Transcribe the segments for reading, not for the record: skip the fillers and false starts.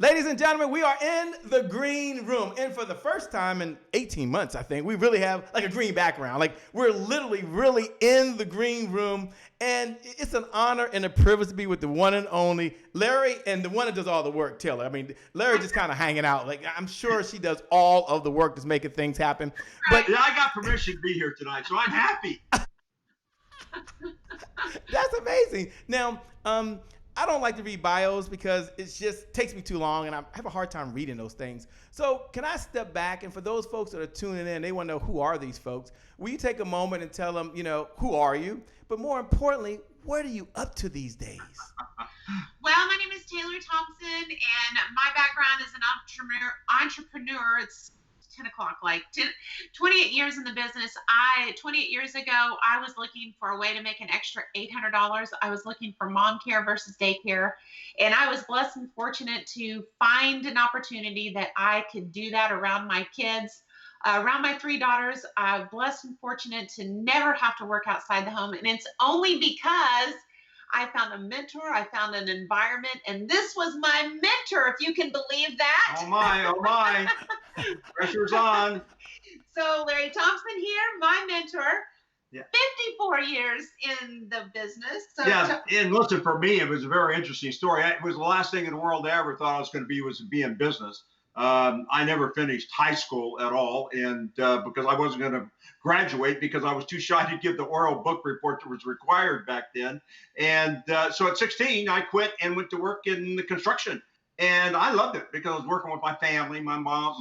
Ladies and gentlemen, we are in the green room. And for the first time in 18 months, I think, we really have like a green background. Like we're literally really in the green room. And it's an honor and a privilege to be with the one and only Larry and the one that does all the work, Taylor. I mean, Larry just kind of hanging out. Like I'm sure she does all of the work that's making things happen. But yeah, I got permission to be here tonight, so I'm happy. That's amazing. Now, I don't like to read bios because it just takes me too long and I have a hard time reading those things. So can I step back? And for those folks that are tuning in, they want to know, who are these folks? Will you take a moment and tell them, who are you? But more importantly, what are you up to these days? Well, my name is Taylor Thompson, and my background is an entrepreneur. It's 10 o'clock, 28 years in the business. 28 years ago, I was looking for a way to make an extra $800. I was looking for mom care versus daycare. And I was blessed and fortunate to find an opportunity that I could do that around my kids, around my 3 daughters. I'm blessed and fortunate to never have to work outside the home. And it's only because I found a mentor, I found an environment, and this was my mentor, if you can believe that. Oh my. Pressure's on. So Larry Thompson here, my mentor, Yeah. 54 years in the business. So Yeah, and listen, for me, it was a very interesting story. It was the last thing in the world I ever thought I was going to be was to be in business. I never finished high school at all, and because I wasn't going to graduate because I was too shy to give the oral book report that was required back then. And so at 16, I quit and went to work in the construction. And I loved it because I was working with my family, my mom,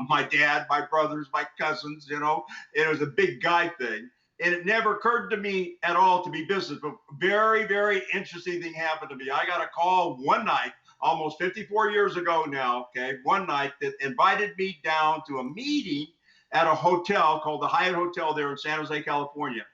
my dad, my brothers, my cousins, it was a big guy thing. And it never occurred to me at all to be business, but very, very interesting thing happened to me. I got a call one night, almost 54 years ago now, one night that invited me down to a meeting at a hotel called the Hyatt Hotel there in San Jose, California.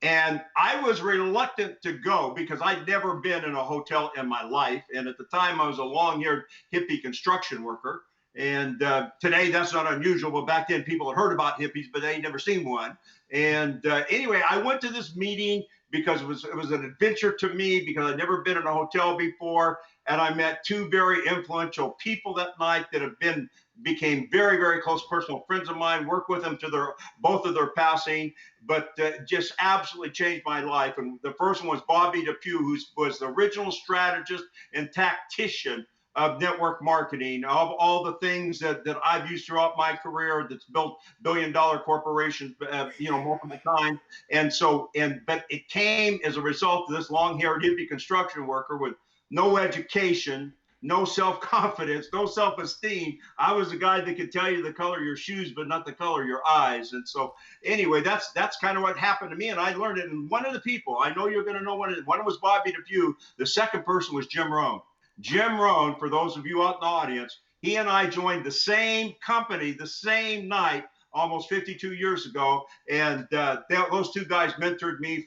And I was reluctant to go because I'd never been in a hotel in my life. And at the time, I was a long-haired hippie construction worker. And today, that's not unusual. But back then, people had heard about hippies, but they had never seen one. And anyway, I went to this meeting because it was an adventure to me because I'd never been in a hotel before. And I met 2 very influential people that night that became very, very close personal friends of mine, worked with them to both of their passing, but just absolutely changed my life. And the first one was Bobby DePew, who was the original strategist and tactician of network marketing, of all the things that I've used throughout my career that's built billion-dollar corporations, multiple times. But it came as a result of this long-haired hippie construction worker with no education, no self-confidence, no self-esteem. I was the guy that could tell you the color of your shoes, but not the color of your eyes. And so anyway, that's kind of what happened to me. And I learned it. And one of the people, I know you're going to know one was Bobby DePew. The second person was Jim Rohn. Jim Rohn, for those of you out in the audience, he and I joined the same company the same night almost 52 years ago. And those 2 guys mentored me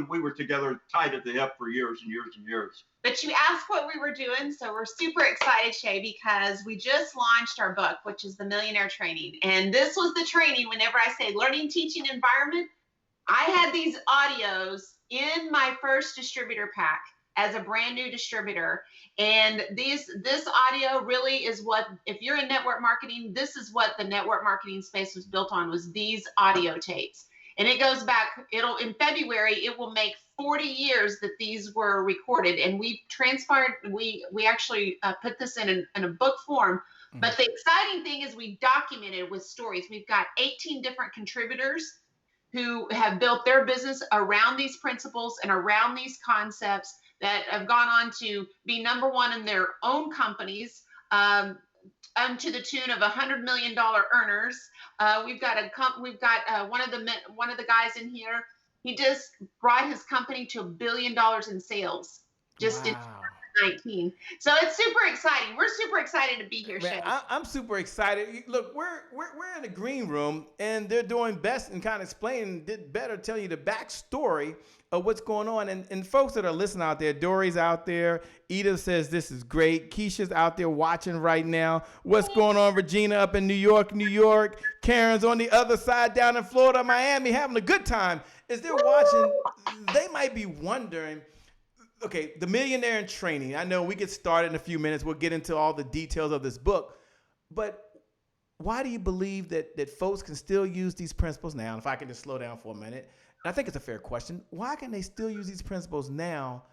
we were together tied at the hip for years and years and years. But you asked what we were doing, so we're super excited, Shay, because we just launched our book, which is the Millionaire Training. And this was the training. Whenever I say learning, teaching, environment, I had these audios in my first distributor pack as a brand new distributor. And this audio really is what, if you're in network marketing, this is what the network marketing space was built on, was these audio tapes. And it goes back, in February, it will make 40 years that these were recorded. And we actually put this in a book form. Mm-hmm. But the exciting thing is we documented with stories. We've got 18 different contributors who have built their business around these principles and around these concepts that have gone on to be number 1 in their own companies, to the tune of $100 million earners. We've got one of the guys in here. He just brought his company to $1 billion in sales just in 2019. So it's super exciting. We're super excited to be here, Shay. I'm super excited. Look, we're in the green room, and they're doing best and kind of did better telling you the backstory of what's going on. And folks that are listening out there, Dory's out there. Edith says this is great. Keisha's out there watching right now. What's going on, Regina, up in New York? Karen's on the other side down in Florida, Miami, having a good time. As they're watching, they might be wondering, okay, the Millionaire in Training. I know we get started in a few minutes. We'll get into all the details of this book. But why do you believe that folks can still use these principles now? And if I can just slow down for a minute, and I think it's a fair question. Why can they still use these principles now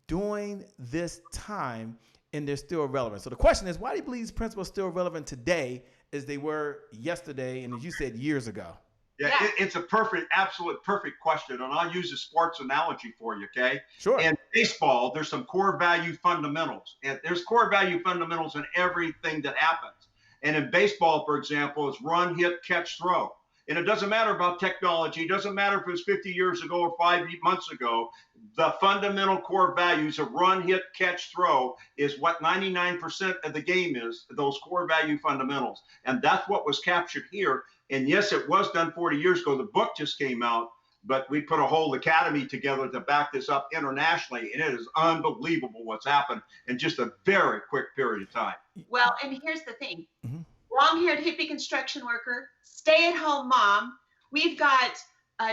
during this time and they're still relevant? So the question is, why do you believe these principles are still relevant today as they were yesterday and, as you said, years ago? Yeah, it's a absolute perfect question. And I'll use a sports analogy for you, okay? Sure. In baseball, there's some core value fundamentals. And there's core value fundamentals in everything that happens. And in baseball, for example, it's run, hit, catch, throw. And it doesn't matter about technology. It doesn't matter if it was 50 years ago or 5 months ago. The fundamental core values of run, hit, catch, throw is what 99% of the game is, those core value fundamentals. And that's what was captured here. And yes, it was done 40 years ago. The book just came out, but we put a whole academy together to back this up internationally. And it is unbelievable what's happened in just a very quick period of time. Well, and here's the thing. Long-haired hippie construction worker, stay-at-home mom. We've got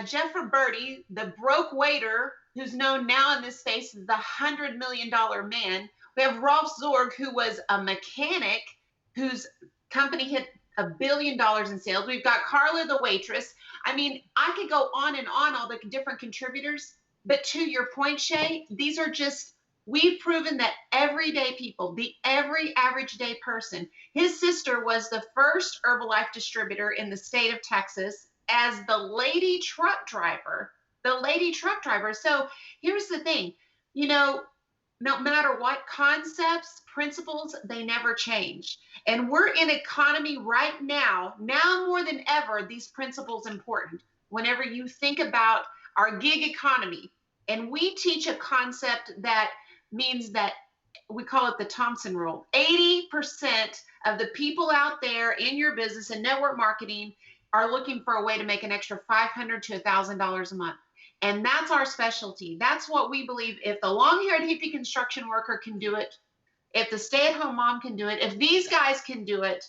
Jeff Roberti, the broke waiter, who's known now in this space as the $100 million man. We have Rolf Zorg, who was a mechanic whose company hit $1 billion in sales. We've got Carla, the waitress. I mean, I could go on and on, all the different contributors. But to your point, Shay, these are just, we've proven that everyday people, the every average day person, his sister was the first Herbalife distributor in the state of Texas as the lady truck driver. So here's the thing, you know, no matter what concepts, principles, they never change. And we're in economy right now more than ever, these principles important. Whenever you think about our gig economy, and we teach a concept that means that we call it the Thompson Rule. 80% of the people out there in your business and network marketing are looking for a way to make an extra $500 to $1,000 a month. And that's our specialty. That's what we believe. If the long-haired hippie construction worker can do it, if the stay-at-home mom can do it, if these guys can do it,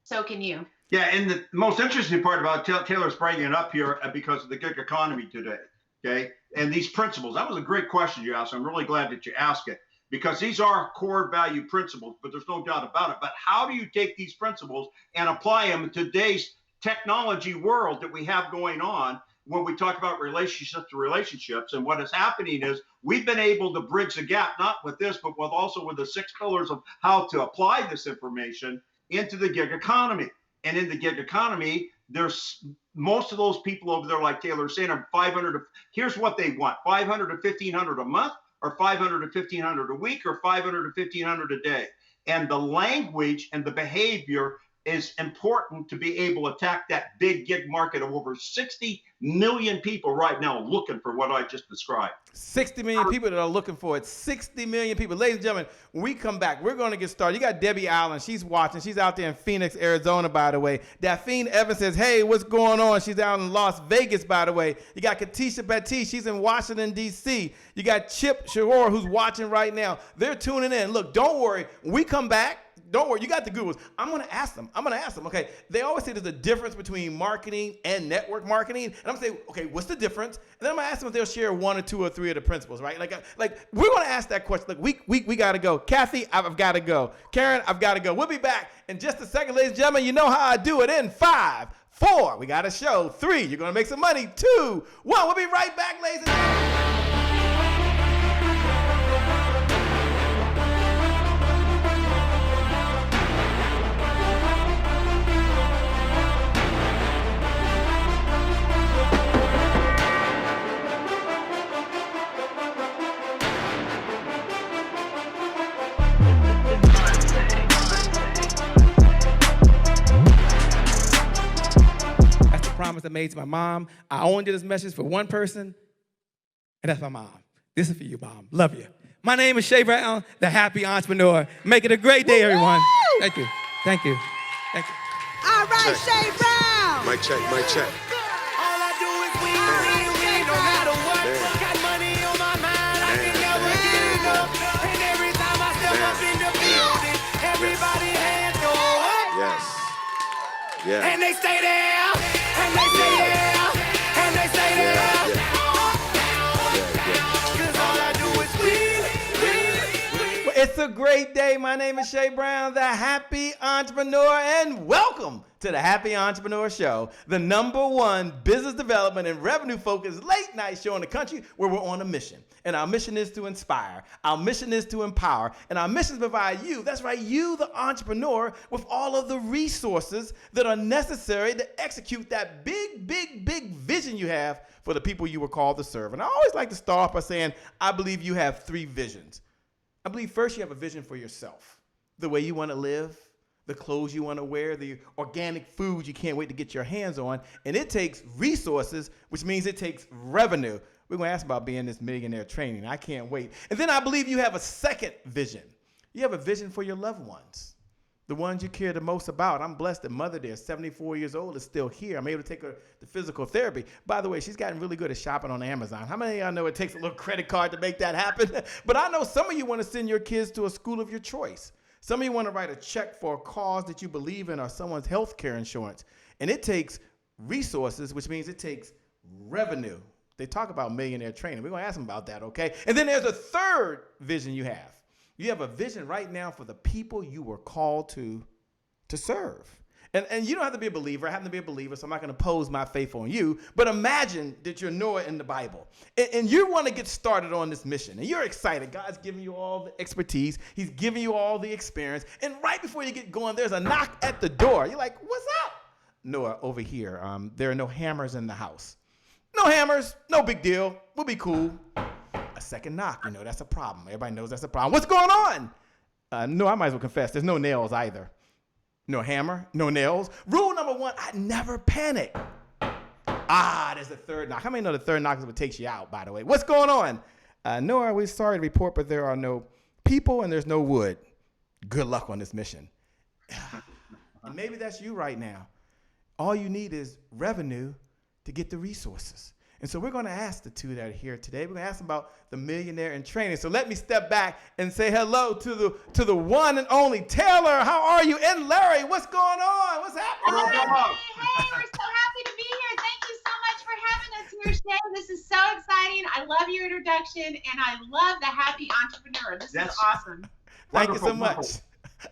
so can you. Yeah, and the most interesting part about Taylor's bringing it up here because of the gig economy today, okay? And these principles, that was a great question you asked. I'm really glad that you asked it because these are core value principles, but there's no doubt about it. But how do you take these principles and apply them in today's technology world that we have going on? When we talk about relationships to relationships, and what is happening is we've been able to bridge the gap, not with this, but also with the 6 pillars of how to apply this information into the gig economy. And in the gig economy, there's most of those people over there, like Taylor was saying, are 500. Here's what they want: 500 to 1,500 a month, or 500 to 1,500 a week, or 500 to 1,500 a day. And the language and the behavior is important to be able to attack that big gig market of over 60 million people right now looking for what I just described. 60 million people that are looking for it. 60 million people. Ladies and gentlemen, when we come back, we're going to get started. You got Debbie Allen. She's watching. She's out there in Phoenix, Arizona, by the way. Daphne Evans says, hey, what's going on? She's out in Las Vegas, by the way. You got Katisha Batiste. She's in Washington, D.C. You got Chip Shahor, who's watching right now. They're tuning in. Look, don't worry. When we come back, don't worry, you got the Googles. I'm going to ask them. Okay, they always say there's a difference between marketing and network marketing. And I'm going to say, okay, what's the difference? And then I'm going to ask them if they'll share 1 or 2 or 3 of the principles, right? Like we're going to ask that question. Like, we got to go. Kathy, I've got to go. Karen, I've got to go. We'll be back in just a second, ladies and gentlemen. You know how I do it in 5, 4. We got a show. 3, you're going to make some money. 2, 1. We'll be right back, ladies and gentlemen. Promise I made to my mom. I only did this message for one person, and that's my mom. This is for you, Mom. Love you. My name is Shay Brown, the happy entrepreneur. Make it a great day, everyone. Thank you. Thank you. Thank you. All right, Shay Brown. Mic check, mic check. All I do is win, no matter what. Got money on my mind, I can never get enough. And every time I step up in the building, everybody hands go up. Yes. Yeah. And they stay there. And they stay there, and they stay there. Cause all I do is win. It's a great day. My name is Shay Brown, the Happy Entrepreneur, and welcome to the Happy Entrepreneur Show, the #1 business development and revenue-focused late-night show in the country where we're on a mission. And our mission is to inspire, our mission is to empower, and our mission is to provide you, that's right, you, the entrepreneur, with all of the resources that are necessary to execute that big vision you have for the people you were called to serve. And I always like to start off by saying, I believe you have 3 visions. I believe first you have a vision for yourself, the way you want to live, the clothes you want to wear, the organic food you can't wait to get your hands on. And it takes resources, which means it takes revenue. We're going to ask about being this millionaire training. I can't wait. And then I believe you have a second vision. You have a vision for your loved ones, the ones you care the most about. I'm blessed that mother there, 74 years old, is still here. I'm able to take her to physical therapy. By the way, she's gotten really good at shopping on Amazon. How many of y'all know it takes a little credit card to make that happen? But I know some of you want to send your kids to a school of your choice. Some of you want to write a check for a cause that you believe in or someone's health care insurance. And it takes resources, which means it takes revenue. They talk about millionaire training. We're going to ask them about that, okay? And then there's a third vision you have. You have a vision right now for the people you were called to serve. And you don't have to be a believer. I happen to be a believer, so I'm not going to pose my faith on you. But imagine that you're Noah in the Bible. And you want to get started on this mission. And you're excited. God's giving you all the expertise. He's giving you all the experience. And right before you get going, there's a knock at the door. You're like, what's up? Noah, over here. There are no hammers in the house. No hammers. No big deal. We'll be cool. A second knock. You know, that's a problem. Everybody knows that's a problem. What's going on? No, I might as well confess. There's no nails either. No hammer, no nails. Rule number 1, I never panic. There's the third knock. How many know the third knock is what takes you out, by the way? What's going on? No, we're sorry to report, but there are no people and there's no wood. Good luck on this mission. And maybe that's you right now. All you need is revenue to get the resources. And so we're going to ask the two that are here today. We're going to ask them about the Millionaire in Training. So let me step back and say hello to the one and only Taylor. How are you? And Larry, what's going on? What's happening? Hey, we're so happy to be here. Thank you so much for having us here, Shay. This is so exciting. I love your introduction, and I love the Happy Entrepreneur. This is awesome. Thank you so much.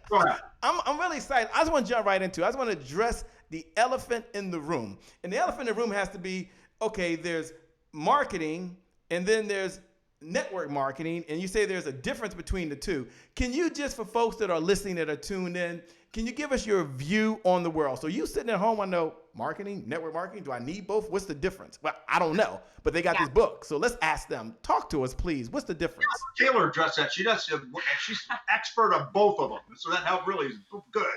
Go ahead. I'm really excited. I just want to jump right into it. I just want to address the elephant in the room. And the elephant in the room has to be, okay, there's marketing and then there's network marketing, and you say there's a difference between the two. Can you just, for folks that are listening that are tuned in, can you give us your view on the world? So you sitting at home, I know marketing, network marketing, do I need both? What's the difference? Well, I don't know, but they got this book. So let's ask them. Talk to us, please. What's the difference? Taylor addressed that. She's expert on both of them. So that helped really is good.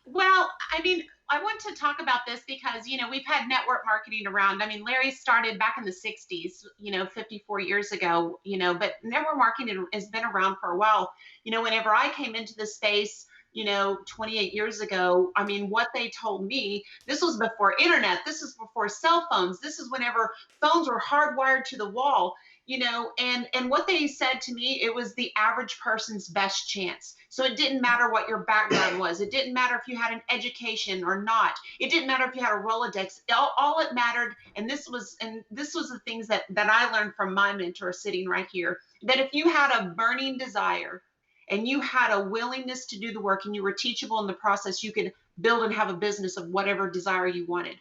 Well, I mean, I want to talk about this because, you know, we've had network marketing around. I mean, Larry started back in the 60s, 54 years ago, but network marketing has been around for a while. Whenever I came into the space, 28 years ago, I mean, what they told me, this was before internet, this is before cell phones, this is whenever phones were hardwired to the wall, and what they said to me, it was the average person's best chance. So it didn't matter what your background was. It didn't matter if you had an education or not. It didn't matter if you had a Rolodex. All it mattered, and this was the things that I learned from my mentor sitting right here, that if you had a burning desire and you had a willingness to do the work and you were teachable in the process, you could build and have a business of whatever desire you wanted.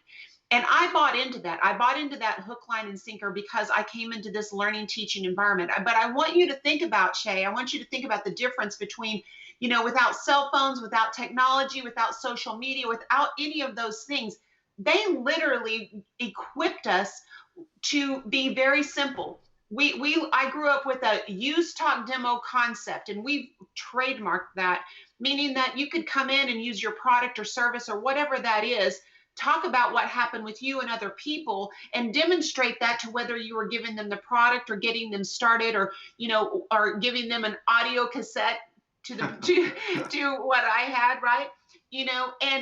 And I bought into that. I bought into that hook, line, and sinker because I came into this learning, teaching environment. But I want you to think about, Shay, I want you to think about the difference between, without cell phones, without technology, without social media, without any of those things, they literally equipped us to be very simple. I grew up with a use, talk, demo concept, and we've trademarked that, meaning that you could come in and use your product or service or whatever that is, talk about what happened with you and other people, and demonstrate that to whether you were giving them the product or getting them started, or or giving them an audio cassette to what I had, right?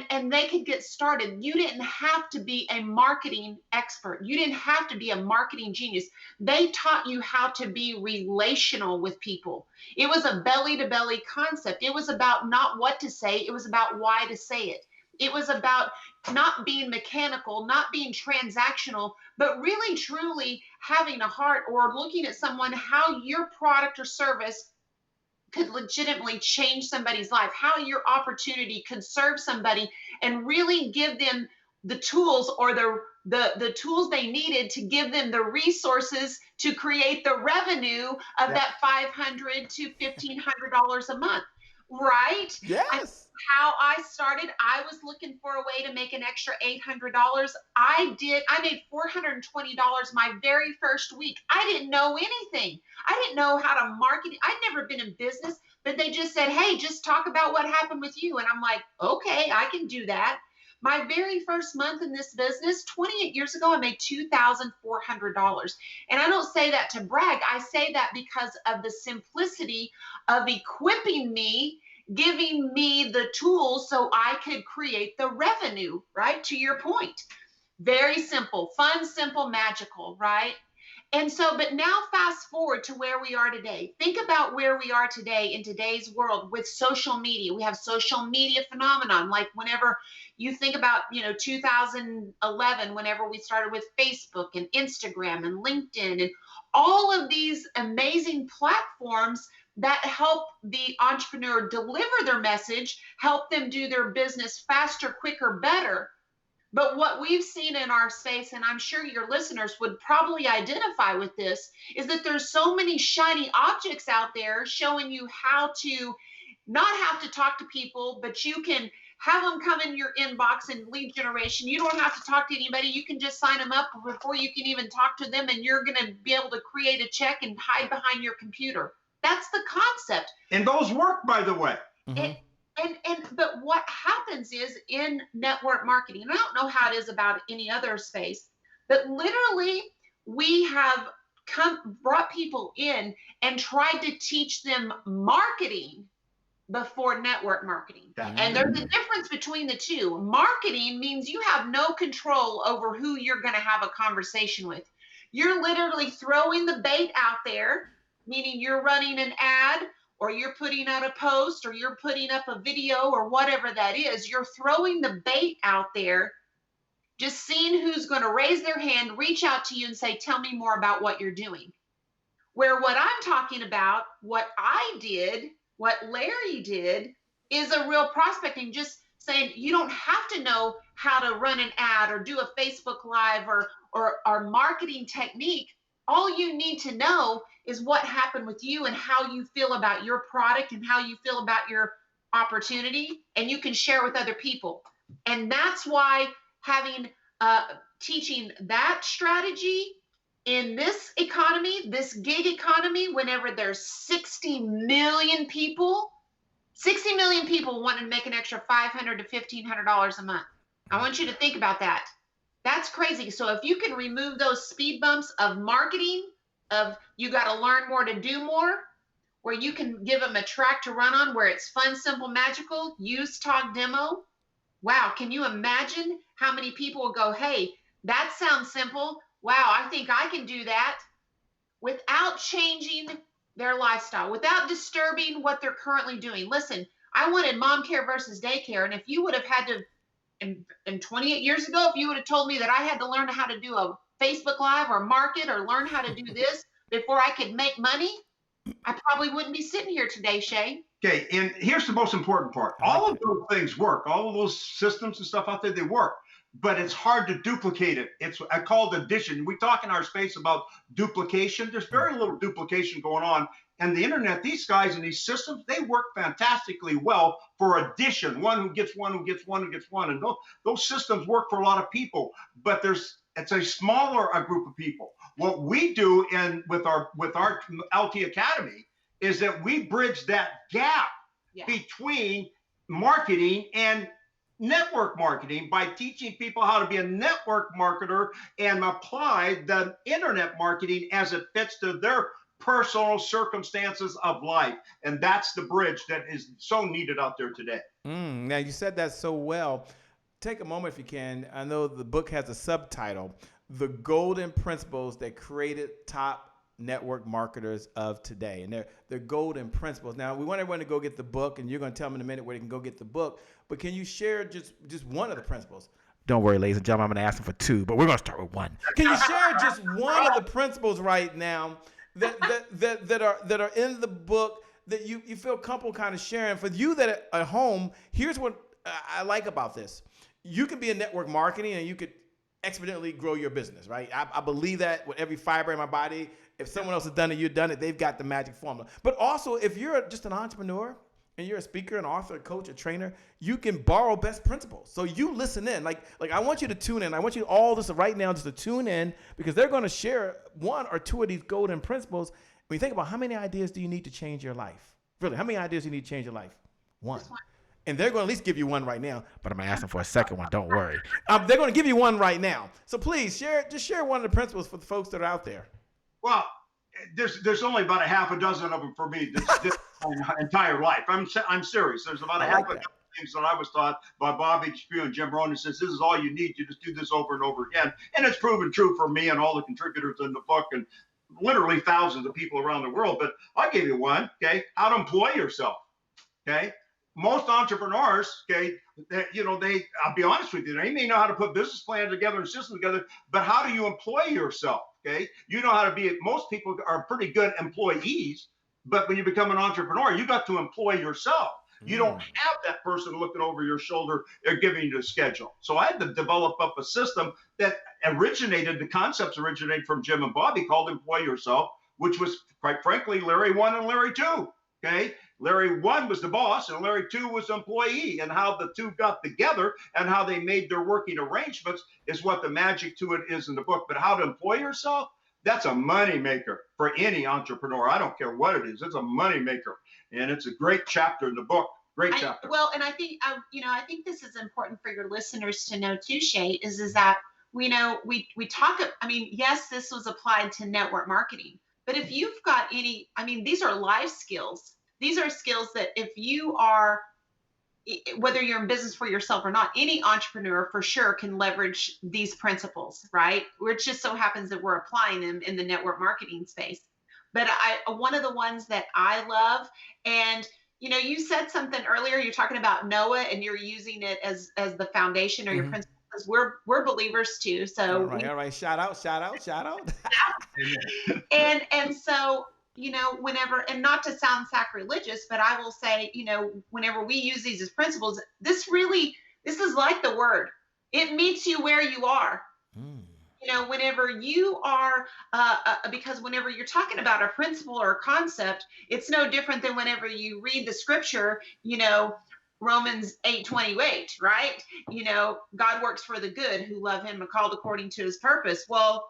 And they could get started. You didn't have to be a marketing expert. You didn't have to be a marketing genius. They taught you how to be relational with people. It was a belly-to-belly concept. It was about not what to say. It was about why to say it. It was about not being mechanical, not being transactional, but really, truly having a heart, or looking at someone, how your product or service could legitimately change somebody's life, how your opportunity could serve somebody and really give them the tools or the tools they needed to give them the resources to create the revenue of that $500 to $1,500 a month, right? Yes. How I started, I was looking for a way to make an extra $800. I made $420 my very first week. I didn't know anything. I didn't know how to market. I'd never been in business, but they just said, hey, just talk about what happened with you. And I'm like, okay, I can do that. My very first month in this business, 28 years ago, I made $2,400. And I don't say that to brag. I say that because of the simplicity of equipping me, giving me the tools so I could create the revenue, right? To your point. Very simple, fun, simple, magical, right? And so, but now fast forward to where we are today. Think about where we are today in today's world with social media. We have social media phenomenon. Like whenever you think about, 2011, whenever we started with Facebook and Instagram and LinkedIn and all of these amazing platforms that help the entrepreneur deliver their message, help them do their business faster, quicker, better. But what we've seen in our space, and I'm sure your listeners would probably identify with this, is that there's so many shiny objects out there showing you how to not have to talk to people, but you can have them come in your inbox and lead generation. You don't have to talk to anybody. You can just sign them up before you can even talk to them, and you're going to be able to create a check and hide behind your computer. That's the concept. And those work, by the way. Mm-hmm. But what happens is in network marketing, and I don't know how it is about any other space, but literally we have brought people in and tried to teach them marketing before network marketing. And there's a difference between the two. Marketing means you have no control over who you're going to have a conversation with. You're literally throwing the bait out there, meaning you're running an ad, or you're putting out a post, or you're putting up a video, or whatever that is. You're throwing the bait out there, just seeing who's going to raise their hand, reach out to you and say, tell me more about what you're doing. Where what I'm talking about, what I did, what Larry did, is a real prospecting, just saying you don't have to know how to run an ad or do a Facebook Live or marketing technique. All you need to know is what happened with you and how you feel about your product and how you feel about your opportunity, and you can share with other people. And that's why having teaching that strategy in this economy, this gig economy, whenever there's 60 million people wanting to make an extra $500 to $1,500 a month. I want you to think about that. That's crazy. So if you can remove those speed bumps of marketing, of you got to learn more to do more, where you can give them a track to run on where it's fun, simple, magical, use, talk, demo. Wow. Can you imagine how many people will go, hey, that sounds simple. Wow, I think I can do that, without changing their lifestyle, without disturbing what they're currently doing. Listen, I wanted mom care versus daycare. And if you would have had to, in 28 years ago, if you would have told me that I had to learn how to do a Facebook Live or market or learn how to do this before I could make money, I probably wouldn't be sitting here today, Shay. Okay, and here's the most important part. All of those things work. All of those systems and stuff out there, they work. But it's hard to duplicate it. I call it addition. We talk in our space about duplication. There's very little duplication going on. And the internet, these guys and these systems, they work fantastically well for addition. One who gets one, who gets one, who gets one. And those systems work for a lot of people. But it's a smaller group of people. What we do with our LT Academy is that we bridge that gap between marketing and network marketing by teaching people how to be a network marketer and apply the internet marketing as it fits to their personal circumstances of life. And that's the bridge that is so needed out there today. Now, you said that so well. Take a moment if you can. I know the book has a subtitle, The Golden Principles That Created Top Network Marketers of Today. And they're golden principles. Now, we want everyone to go get the book, and you're going to tell them in a minute where they can go get the book. But can you share just one of the principles? Don't worry, ladies and gentlemen, I'm going to ask them for two, but we're going to start with one. Can you share just one of the principles right now that are in the book that you feel comfortable kind of sharing. For you that are at home, here's what I like about this. You can be in network marketing and you could exponentially grow your business, right? I believe that with every fiber in my body. If someone else has done it, you've done it. They've got the magic formula. But also, if you're just an entrepreneur and you're a speaker, an author, a coach, a trainer, you can borrow best principles. So you listen in. Like I want you to tune in. I want you all this right now just to tune in, because they're going to share one or two of these golden principles. When you think about how many ideas do you need to change your life? Really, how many ideas do you need to change your life? One. And they're going to at least give you one right now, but I'm going to ask them for a second one. Don't worry. They're going to give you one right now. So please just share one of the principles for the folks that are out there. Well, there's only about a half a dozen of them for me this my entire life. I'm serious. There's about a half a dozen things that I was taught by Bob HQ and Jim Rohn. Says this is all you need. You just do this over and over again, and it's proven true for me and all the contributors in the book and literally thousands of people around the world. But I'll give you one. Okay, how to employ yourself. Okay. Most entrepreneurs, okay, I'll be honest with you, they may know how to put business plans together and systems together, but how do you employ yourself? Okay, you know how to be. Most people are pretty good employees, but when you become an entrepreneur, you got to employ yourself. You don't have that person looking over your shoulder or giving you the schedule. So I had to develop up a system that the concepts originated from Jim and Bobby, called Employ Yourself, which was, quite frankly, Larry 1 and Larry 2. Okay. Larry 1 was the boss and Larry 2 was the employee, and how the two got together and how they made their working arrangements is what the magic to it is in the book. But how to employ yourself, that's a money maker for any entrepreneur. I don't care what it is. It's a money maker. And it's a great chapter in the book. Great chapter. And I think, I think this is important for your listeners to know too, Shay, is that we talk, yes, this was applied to network marketing, but if you've got these are life skills. These are skills that if you are, whether you're in business for yourself or not, any entrepreneur for sure can leverage these principles, right? Where it just so happens that we're applying them in the network marketing space. But one of the ones that I love, and you said something earlier, you're talking about Noah and you're using it as the foundation or your principles. We're believers too. So all right. Shout out. and so, whenever, and not to sound sacrilegious, but I will say, whenever we use these as principles, this is like the word. It meets you where you are. Whenever you are, because whenever you're talking about a principle or a concept, it's no different than whenever you read the scripture, Romans 8:28, right? God works for the good who love him and called according to his purpose. Well,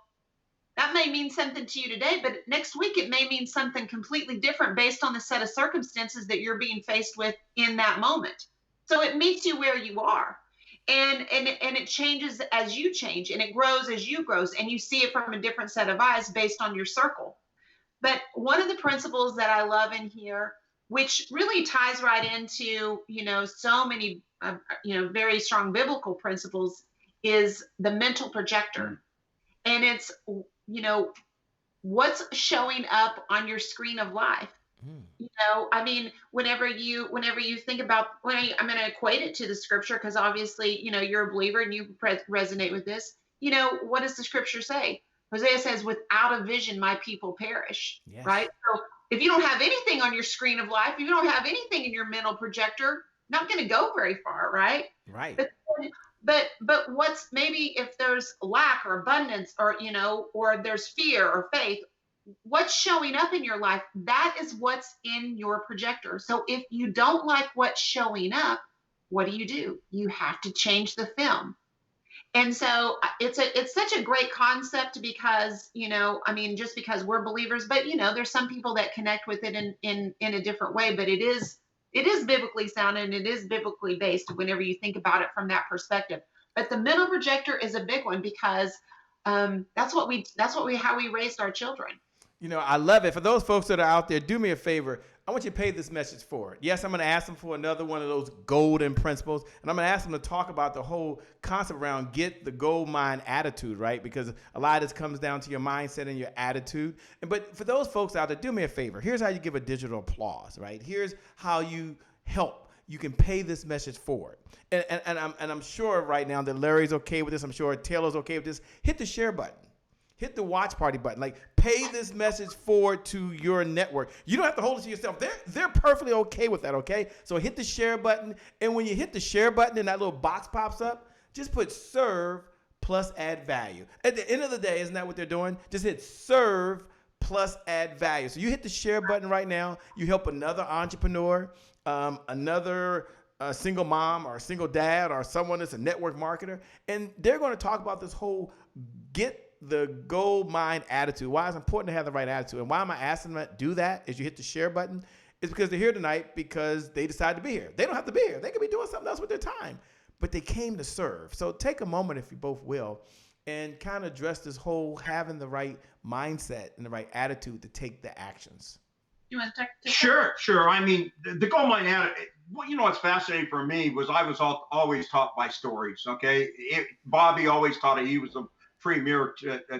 that may mean something to you today, but next week it may mean something completely different based on the set of circumstances that you're being faced with in that moment. So it meets you where you are. And it changes as you change, and it grows as you grow, and you see it from a different set of eyes based on your circle. But one of the principles that I love in here, which really ties right into, so many, very strong biblical principles, is the mental projector. And it's, what's showing up on your screen of life. Whenever you think about, I'm going to equate it to the scripture, because obviously, you're a believer and you resonate with this. What does the scripture say? Hosea says, without a vision, my people perish. Yes. Right. So if you don't have anything on your screen of life, if you don't have anything in your mental projector, not going to go very far. Right. Right. But what's, maybe if there's lack or abundance or, or there's fear or faith, what's showing up in your life, that is what's in your projector. So if you don't like what's showing up, what do? You have to change the film. And so it's such a great concept because, just because we're believers, but, there's some people that connect with it in a different way, but it is biblically sound and it is biblically based whenever you think about it from that perspective. But the mental projector is a big one because that's how we raised our children. I love it. For those folks that are out there, do me a favor. I want you to pay this message forward. Yes, I'm going to ask them for another one of those golden principles, and I'm going to ask them to talk about the whole concept around get the gold mine attitude, right? Because a lot of this comes down to your mindset and your attitude. But for those folks out there, do me a favor. Here's how you give a digital applause, right? Here's how you help. You can pay this message forward. And I'm sure right now that Larry's okay with this. I'm sure Taylor's okay with this. Hit the share button. hit the watch party button. Like, pay this message forward to your network. You don't have to hold it to yourself. They're perfectly okay with that, okay? So hit the share button, and when you hit the share button and that little box pops up, just put serve plus add value. At the end of the day, isn't that what they're doing? Just hit serve plus add value. So you hit the share button right now. You help another entrepreneur, another single mom or a single dad or someone that's a network marketer. And they're going to talk about this whole get the gold mine attitude. Why it's important to have the right attitude. And why am I asking them to do that as you hit the share button? It's because they're here tonight because they decided to be here. They don't have to be here. They could be doing something else with their time. But they came to serve. So take a moment, if you both will, and kind of address this whole having the right mindset and the right attitude to take the actions. You want to take Sure. I mean, the gold mine attitude, well, what's fascinating for me was I was always taught by stories, okay? Bobby always taught it. He was a premier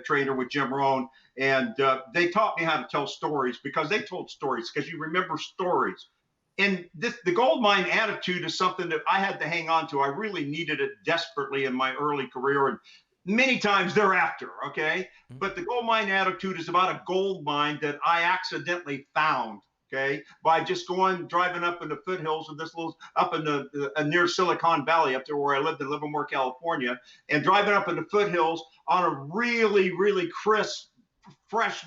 trainer with Jim Rohn, and they taught me how to tell stories because they told stories, because you remember stories. And the gold mine attitude is something that I had to hang on to. I really needed it desperately in my early career and many times thereafter, okay? But the gold mine attitude is about a gold mine that I accidentally found, okay, by just driving up in the foothills of this little, up in the near Silicon Valley, up there where I lived in Livermore, California, and driving up in the foothills on a really, really crisp, fresh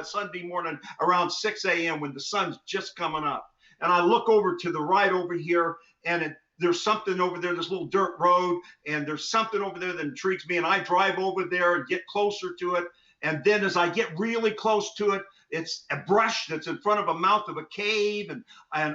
Sunday morning around 6 a.m. when the sun's just coming up. And I look over to the right over here, and there's something over there, this little dirt road, and there's something over there that intrigues me. And I drive over there and get closer to it. And then as I get really close to it, it's a brush that's in front of a mouth of a cave. And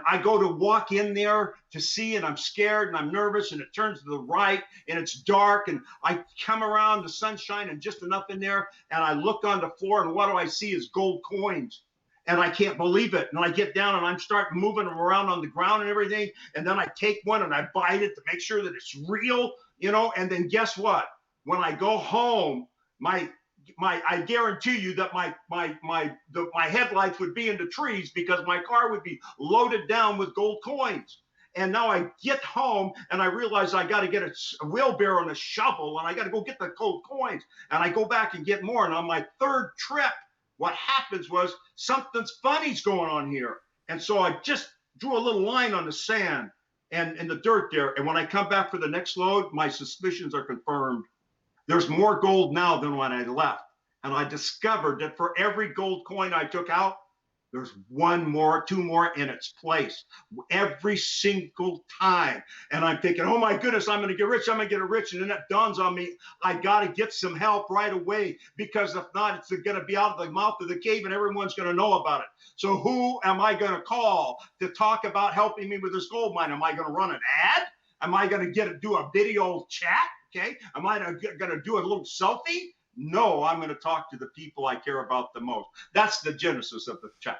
I go to walk in there to see, and I'm scared and I'm nervous, and it turns to the right and it's dark. And I come around, the sunshine and just enough in there. And I look on the floor, and what do I see is gold coins. And I can't believe it. And I get down and I'm start moving them around on the ground and everything. And then I take one and I bite it to make sure that it's real, And then guess what? When I go home, I guarantee you that my headlights would be in the trees because my car would be loaded down with gold coins. And now I get home and I realize I got to get a wheelbarrow and a shovel, and I got to go get the gold coins. And I go back and get more. And on my third trip, what happens was something's funny's going on here. And so I just drew a little line on the sand and in the dirt there. And when I come back for the next load, my suspicions are confirmed. There's more gold now than when I left. And I discovered that for every gold coin I took out, there's two more in its place every single time. And I'm thinking, oh my goodness, I'm going to get rich. I'm going to get rich. And then it dawns on me, I got to get some help right away, because if not, it's going to be out of the mouth of the cave and everyone's going to know about it. So who am I going to call to talk about helping me with this gold mine? Am I going to run an ad? Am I going to do a video chat? Okay. Am I going to do a little selfie? No, I'm going to talk to the people I care about the most. That's the genesis of the chapter.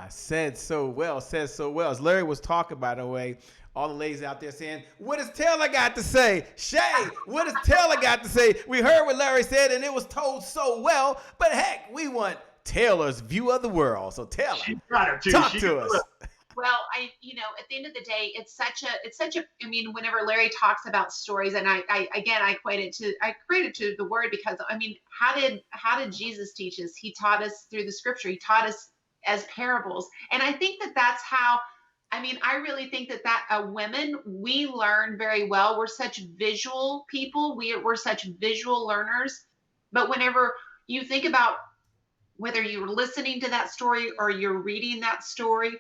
Said so well. As Larry was talking, by the way, all the ladies out there saying, what does Taylor got to say? Shay, what does Taylor got to say? We heard what Larry said, and it was told so well. But heck, we want Taylor's view of the world. So Taylor, talk to us. Well, at the end of the day, it's such a, whenever Larry talks about stories, and I equate it to the word, because how did Jesus teach us? He taught us through the scripture. He taught us as parables. And I think that's how, I really think that women, we learn very well. We're such visual people. We're such visual learners. But whenever you think about whether you're listening to that story or you're reading that story,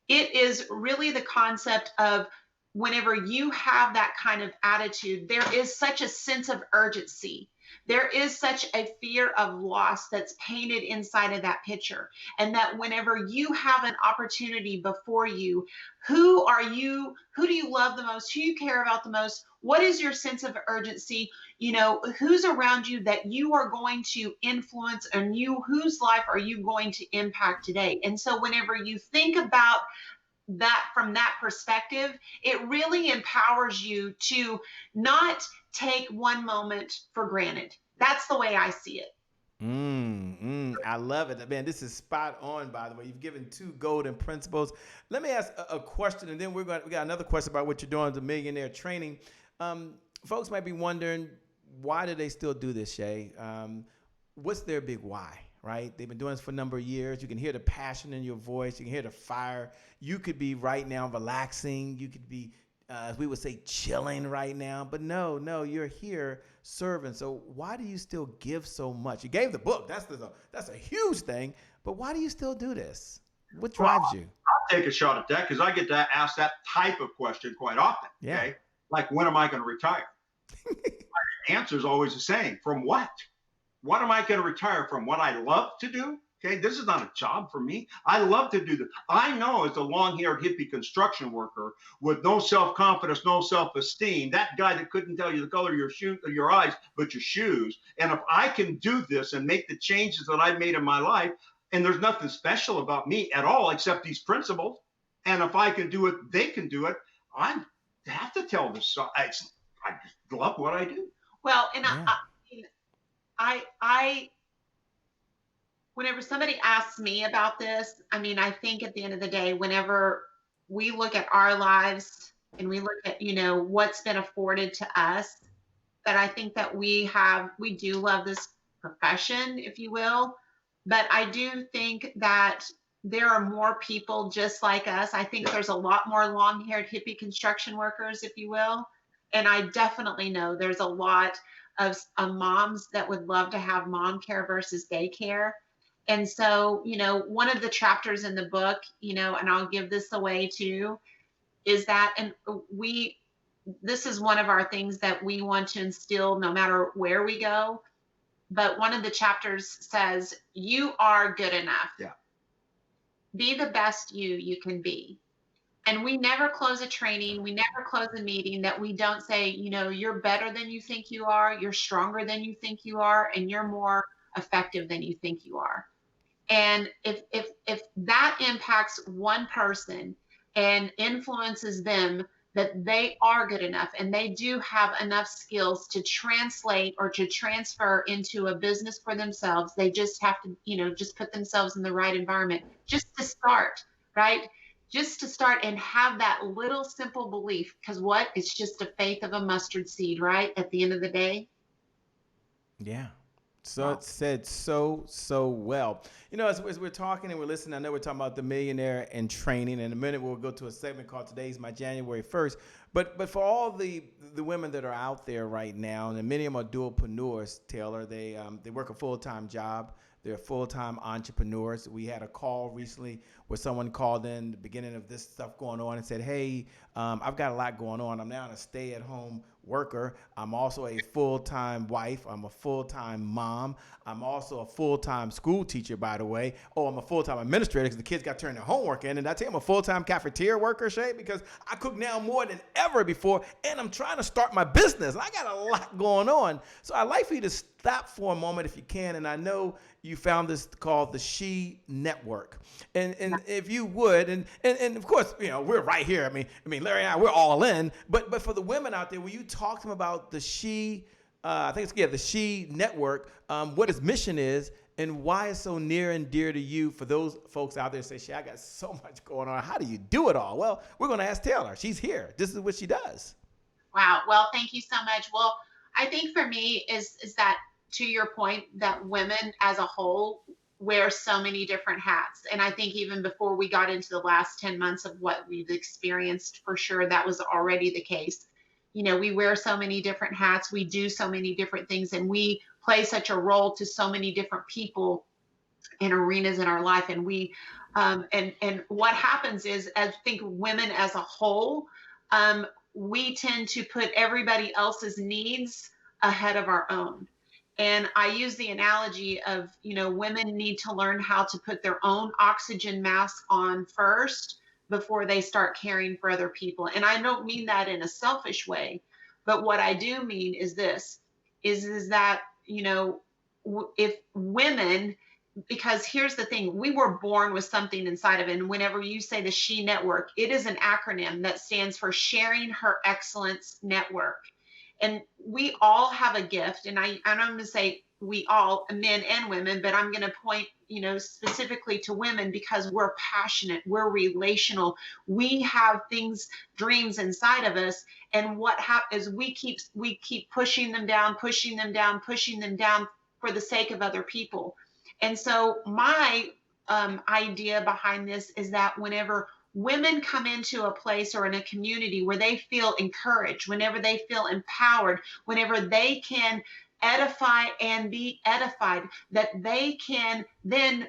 it is really the concept of whenever you have that kind of attitude, there is such a sense of urgency. There is such a fear of loss that's painted inside of that picture. And that whenever you have an opportunity before you, who do you love the most? Who you care about the most? What is your sense of urgency? Who's around you that you are going to influence, and whose life are you going to impact today? And so whenever you think about that from that perspective, it really empowers you to not take one moment for granted. That's the way I see it. I love it. Man, this is spot on, by the way. You've given 2 golden principles. Let me ask a question, and then we got another question about what you're doing to Millionaire Training. Folks might be wondering, why do they still do this, Shay? what's their big why, right? They've been doing this for a number of years. You can hear the passion in your voice. You can hear the fire. You could be right now relaxing. You could be, as we would say, chilling right now. But no, you're here serving. So why do you still give so much? You gave the book. That's a huge thing. But why do you still do this? What drives you? I'll take a shot at that because I get to ask that type of question quite often. Yeah. Okay? Like, when am I going to retire? My answer is always the same. From what? What am I going to retire from? What I love to do? Okay, this is not a job for me. I love to do this. I know as a long-haired hippie construction worker with no self-confidence, no self-esteem, that guy that couldn't tell you the color of your shoes, or your eyes, but your shoes. And if I can do this and make the changes that I've made in my life, and there's nothing special about me at all except these principles, and if I can do it, they can do it. I have to tell this. I just love what I do. Well, and I whenever somebody asks me about this, I mean, I think at the end of the day, whenever we look at our lives and we look at, what's been afforded to us, that I think that we do love this profession, if you will. But I do think that there are more people just like us. I think there's a lot more long-haired hippie construction workers, if you will. And I definitely know there's a lot of moms that would love to have mom care versus daycare. And so, one of the chapters in the book, and I'll give this away too, is that, and this is one of our things that we want to instill no matter where we go. But one of the chapters says, you are good enough. Yeah. Be the best you can be. And we never close a training. We never close a meeting that we don't say, you're better than you think you are. You're stronger than you think you are. And you're more effective than you think you are. And if that impacts one person and influences them that they are good enough and they do have enough skills to translate or to transfer into a business for themselves, they just have to, just put themselves in the right environment just to start, right? Just to start and have that little simple belief, because it's just a faith of a mustard seed, right? At the end of the day. Yeah. So It said so well. As we're talking and we're listening, I know we're talking about the Millionaire and Training. In a minute, we'll go to a segment called Today's My January 1st. But for all the women that are out there right now, and many of them are dualpreneurs, Taylor, they work a full-time job. They're full-time entrepreneurs. We had a call recently where someone called in the beginning of this stuff going on and said, hey, I've got a lot going on. I'm now a stay-at-home worker. I'm also a full-time wife. I'm a full-time mom. I'm also a full-time school teacher, by the way. Oh, I'm a full-time administrator because the kids got to turn their homework in. And I tell you, I'm a full-time cafeteria worker, Shay, because I cook now more than ever before, and I'm trying to start my business. I got a lot going on. So I'd like for you to stop for a moment if you can. And I know you found this called the She Network. And if you would, and of course, we're right here. I mean, Larry and I, we're all in. But for the women out there, will you talk to them about the She, the She Network, what its mission is, and why it's so near and dear to you for those folks out there who say, I got so much going on. How do you do it all? Well, we're going to ask Taylor. She's here. This is what she does. Wow. Well, thank you so much. Well, I think for me is that, to your point, that women as a whole wear so many different hats. And I think even before we got into the last 10 months of what we've experienced, for sure, that was already the case. We wear so many different hats. We do so many different things, and we play such a role to so many different people in arenas in our life. And we, and what happens is, I think women as a whole, we tend to put everybody else's needs ahead of our own. And I use the analogy of, women need to learn how to put their own oxygen mask on first before they start caring for other people. And I don't mean that in a selfish way, but what I do mean is this, is that, if women, because here's the thing, we were born with something inside of it. And whenever you say the She Network, it is an acronym that stands for Sharing Her Excellence Network. And we all have a gift. And I'm going to say we all, men and women, but I'm going to point, specifically to women because we're passionate, we're relational. We have dreams inside of us. And what happens is we keep pushing them down, for the sake of other people. And so my idea behind this is that whenever women come into a place or in a community where they feel encouraged, whenever they feel empowered, whenever they can edify and be edified, that they can then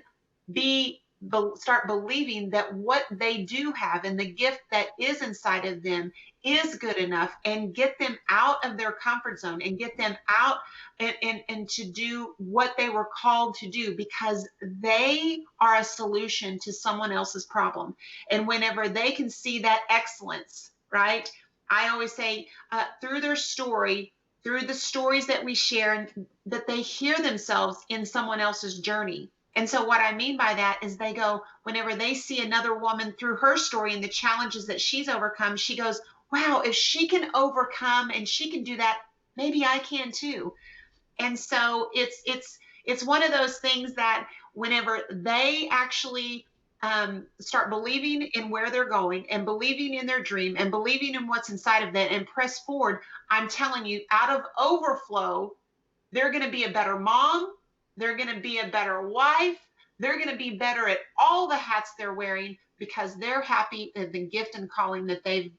start believing that what they do have and the gift that is inside of them is good enough, and get them out of their comfort zone and get them out and to do what they were called to do, because they are a solution to someone else's problem. And whenever they can see that excellence, right? I always say through their story, through the stories that we share, that they hear themselves in someone else's journey. And so what I mean by that is they go, whenever they see another woman through her story and the challenges that she's overcome, she goes, wow, if she can overcome and she can do that, maybe I can too. And so it's one of those things that whenever they actually start believing in where they're going and believing in their dream and believing in what's inside of that and press forward, I'm telling you, out of overflow, they're going to be a better mom. They're going to be a better wife. They're going to be better at all the hats they're wearing, because they're happy in the gift and calling that they've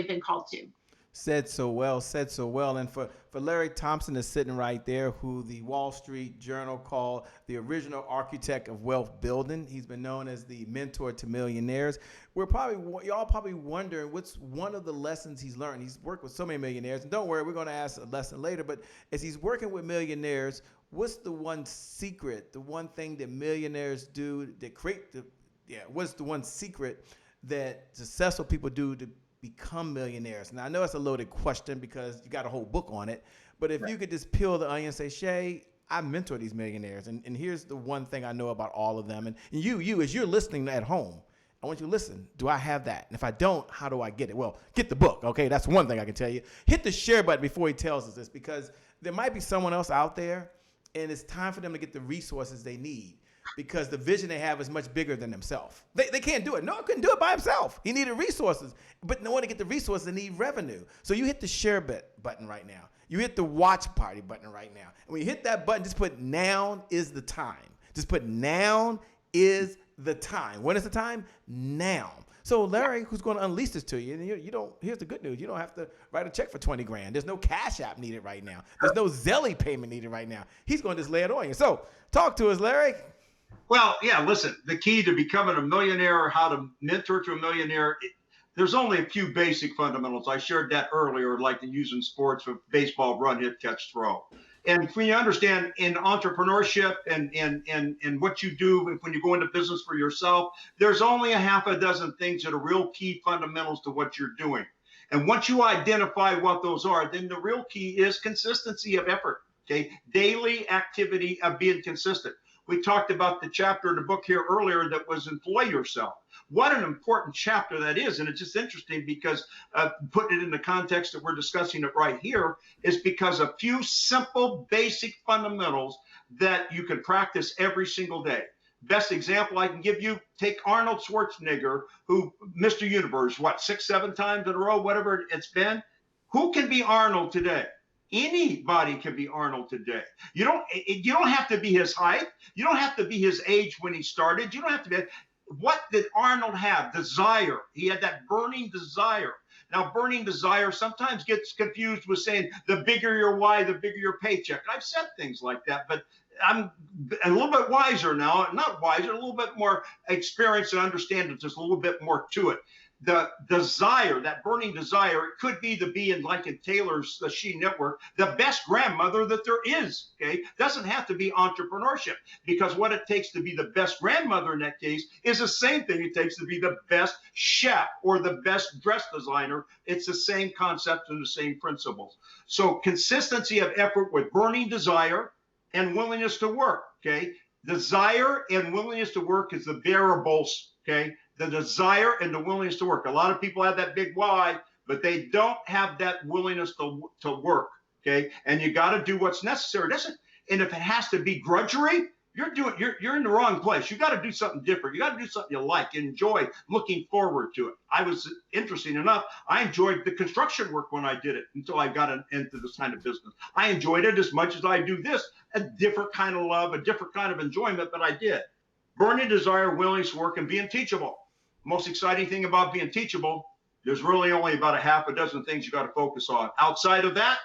been called to. Said so well, said so well. And for Larry Thompson is sitting right there, who the Wall Street Journal called the original architect of wealth building. He's been known as the mentor to millionaires. Y'all probably wondering what's one of the lessons he's learned. He's worked with so many millionaires, and don't worry, we're going to ask a lesson later. But as he's working with millionaires, what's the one secret, the one thing that millionaires do that what's the one secret that successful people do to become millionaires? Now, I know it's a loaded question because you got a whole book on it, but if you could just peel the onion and say, Shay, I mentor these millionaires, and here's the one thing I know about all of them. And you, as you're listening at home, I want you to listen. Do I have that? And if I don't, how do I get it? Well, get the book, okay? That's one thing I can tell you. Hit the share button before he tells us this, because there might be someone else out there, and it's time for them to get the resources they need, because the vision they have is much bigger than themselves. They can't do it. Noah couldn't do it by himself. He needed resources. But in order to get the resources, they need revenue. So you hit the share button right now. You hit the watch party button right now. And when you hit that button, just put now is the time. Just put now is the time. When is the time? Now. So Larry, who's going to unleash this to you, and you don't, here's the good news. You don't have to write a check for 20 grand. There's no Cash App needed right now. There's no Zelly payment needed right now. He's going to just lay it on you. So talk to us, Larry. Well, yeah, listen, the key to becoming a millionaire, how to mentor to a millionaire, there's only a few basic fundamentals. I shared that earlier, like the using sports with baseball, run, hit, catch, throw. And when you understand in entrepreneurship and what you do when you go into business for yourself, there's only a half a dozen things that are real key fundamentals to what you're doing. And once you identify what those are, then the real key is consistency of effort, okay? Daily activity of being consistent. We talked about the chapter in the book here earlier that was employ yourself. What an important chapter that is. And it's just interesting because putting it in the context that we're discussing it right here is because a few simple, basic fundamentals that you can practice every single day. Best example I can give you, take Arnold Schwarzenegger, who Mr. Universe, 6, 7 times in a row, whatever it's been. Who can be Arnold today? Anybody can be Arnold today. You don't have to be his height. You don't have to be his age when he started. You don't have to be. What did Arnold have? Desire. He had that burning desire. Now, burning desire sometimes gets confused with saying the bigger your why, the bigger your paycheck. I've said things like that, but I'm a little bit wiser now. Not wiser, a little bit more experienced and understand that there's a little bit more to it. The desire, that burning desire, it could be to be in, like in Taylor's She Network, the best grandmother that there is, okay? Doesn't have to be entrepreneurship, because what it takes to be the best grandmother in that case is the same thing it takes to be the best chef or the best dress designer. It's the same concept and the same principles. So consistency of effort with burning desire and willingness to work, okay? Desire and willingness to work is the variables, okay? The desire and the willingness to work. A lot of people have that big why, but they don't have that willingness to work, okay? And you got to do what's necessary. And if it has to be grudgery, you're in the wrong place. You got to do something different. You got to do something you like, enjoy, looking forward to it. I was, interesting enough, I enjoyed the construction work when I did it until I got into this kind of business. I enjoyed it as much as I do this, a different kind of love, a different kind of enjoyment, but I did. Burning desire, willingness to work, and being teachable. Most exciting thing about being teachable, there's really only about a half a dozen things you got to focus on. Outside of that,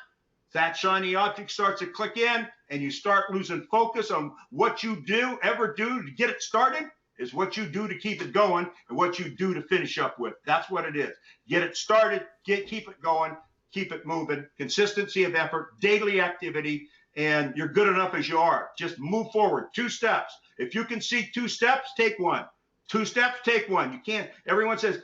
that shiny object starts to click in and you start losing focus on what you ever do to get it started is what you do to keep it going and what you do to finish up with. That's what it is. Get it started, keep it going, keep it moving, consistency of effort, daily activity, and you're good enough as you are. Just move forward. 2 steps. If you can see 2 steps, take one. 2 steps, take one. You can't, everyone says,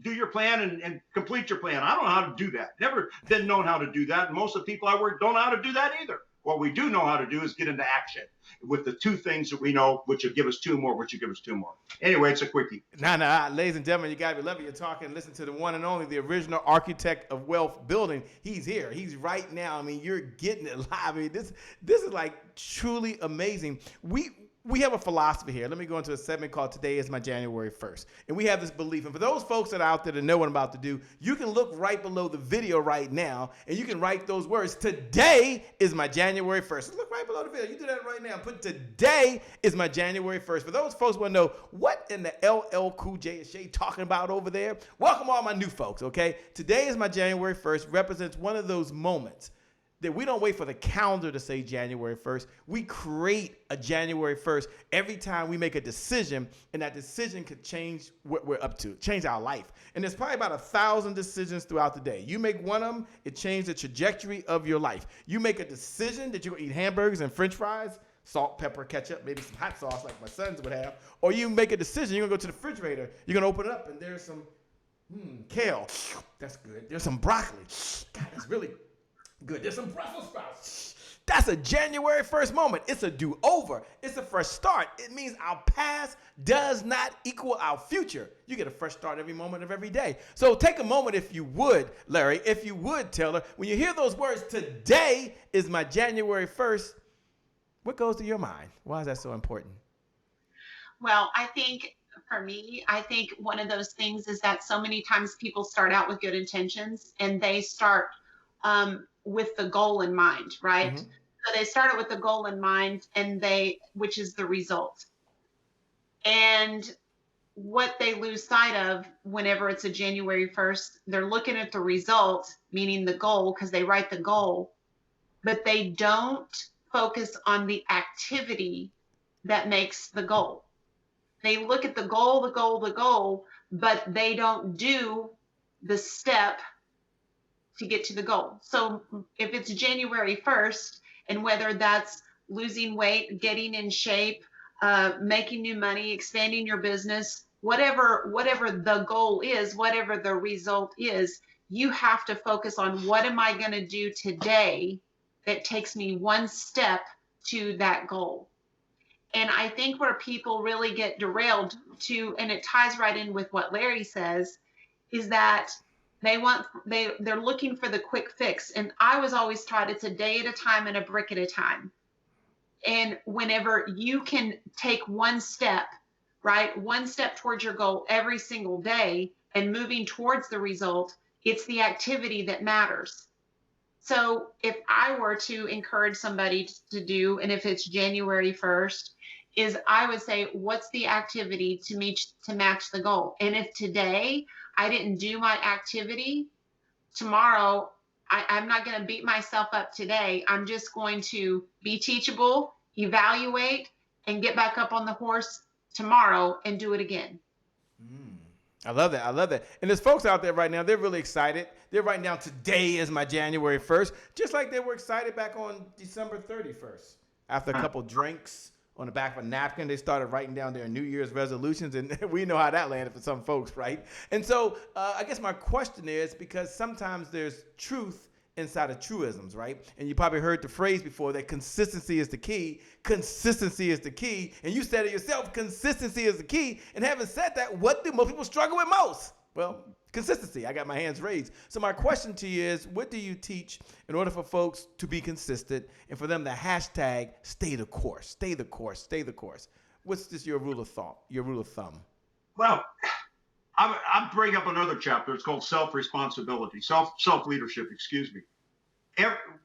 do your plan and complete your plan. I don't know how to do that. Never been known how to do that. And most of the people I work don't know how to do that either. What we do know how to do is get into action with the 2 things that we know, which will give us 2 more, which will give us 2 more. Anyway, it's a quickie. Nah, ladies and gentlemen, you got to be loving your talking. Listen to the one and only, the original architect of wealth building. He's here. He's right now. I mean, you're getting it live. I mean, this is like truly amazing. We have a philosophy here. Let me go into a segment called Today is My January 1st. And we have this belief. And for those folks that are out there that know what I'm about to do, you can look right below the video right now and you can write those words. Today is my January 1st. Just look right below the video. You do that right now. Put today is my January 1st. For those folks who want to know what in the LL Cool J is Shay talking about over there, welcome all my new folks, okay? Today is my January 1st represents one of those moments that we don't wait for the calendar to say January 1st. We create a January 1st every time we make a decision, and that decision could change what we're up to, change our life. And there's probably about 1,000 decisions throughout the day. You make one of them, it changes the trajectory of your life. You make a decision that you're gonna eat hamburgers and french fries, salt, pepper, ketchup, maybe some hot sauce like my sons would have, or you make a decision, you're gonna go to the refrigerator, you're gonna open it up, and there's some kale. That's good. There's some broccoli. God, that's really good. There's some Brussels sprouts. That's a January 1st moment. It's a do-over. It's a fresh start. It means our past does not equal our future. You get a fresh start every moment of every day. So take a moment, if you would, Larry, if you would, Taylor, when you hear those words, today is my January 1st, what goes to your mind? Why is that so important? Well, I think for me, I think one of those things is that so many times people start out with good intentions and they start with the goal in mind, right? Mm-hmm. So they started with the goal in mind and which is the result. And what they lose sight of whenever it's a January 1st, they're looking at the result, meaning the goal, because they write the goal, but they don't focus on the activity that makes the goal. They look at the goal, but they don't do the step to get to the goal. So if it's January 1st, and whether that's losing weight, getting in shape, making new money, expanding your business, whatever the goal is, whatever the result is, you have to focus on what am I going to do today that takes me one step to that goal. And I think where people really get derailed to, and it ties right in with what Larry says, is that they're looking for the quick fix. And I was always taught it's a day at a time and a brick at a time. And whenever you can take one step, right, one step towards your goal every single day and moving towards the result, it's the activity that matters. So if I were to encourage somebody to do, and if it's January 1st, is I would say, what's the activity to match the goal? And if today I didn't do my activity, tomorrow I'm not going to beat myself up today. I'm just going to be teachable, evaluate, and get back up on the horse tomorrow and do it again. I love that. I love that. And there's folks out there right now, they're really excited. They're writing down today is my January 1st, just like they were excited back on December 31st. After a couple drinks on the back of a napkin, they started writing down their New Year's resolutions, and we know how that landed for some folks, right? And so I guess my question is, because sometimes there's truth inside of truisms, right? And you probably heard the phrase before that consistency is the key. Consistency is the key. And you said it yourself, consistency is the key. And having said that, what do most people struggle with most? Well, Consistency. I got my hands raised. So my question to you is, what do you teach in order for folks to be consistent and for them to hashtag stay the course, stay the course, stay the course? What's just your rule of thought, your rule of thumb? Well, I'm bringing up another chapter. It's called self-responsibility, self-leadership, excuse me.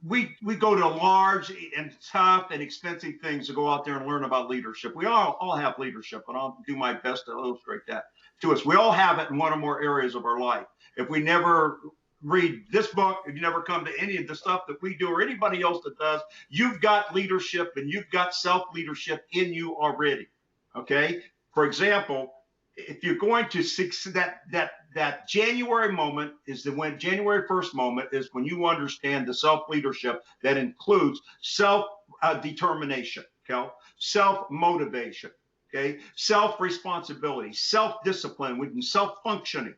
We go to large and tough and expensive things to go out there and learn about leadership. We all have leadership, and I'll do my best to illustrate that to us. We all have it in one or more areas of our life. If we never read this book, if you never come to any of the stuff that we do or anybody else that does, you've got leadership and you've got self-leadership in you already. Okay? For example, if you're going to that January moment is when January 1st moment is when you understand the self-leadership that includes self-determination, okay? Self-motivation, okay? Self-responsibility, self-discipline, self-functioning.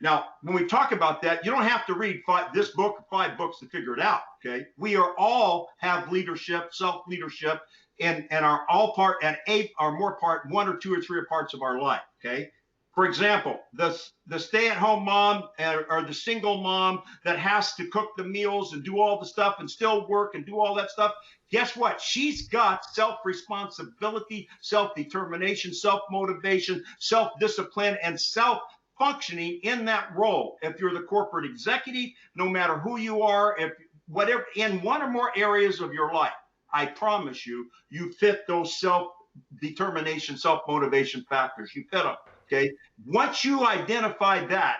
Now, when we talk about that, you don't have to read this book or 5 books to figure it out, okay? We are all have leadership, self-leadership, and are all part and are more part 1 or 2 or 3 parts of our life. Okay. For example, the stay-at-home mom or the single mom that has to cook the meals and do all the stuff and still work and do all that stuff. Guess what? She's got self-responsibility, self-determination, self-motivation, self-discipline, and self-functioning in that role. If you're the corporate executive, no matter who you are, if whatever in one or more areas of your life, I promise you, you fit those self-determination, self-motivation factors. You fit them, okay? Once you identify that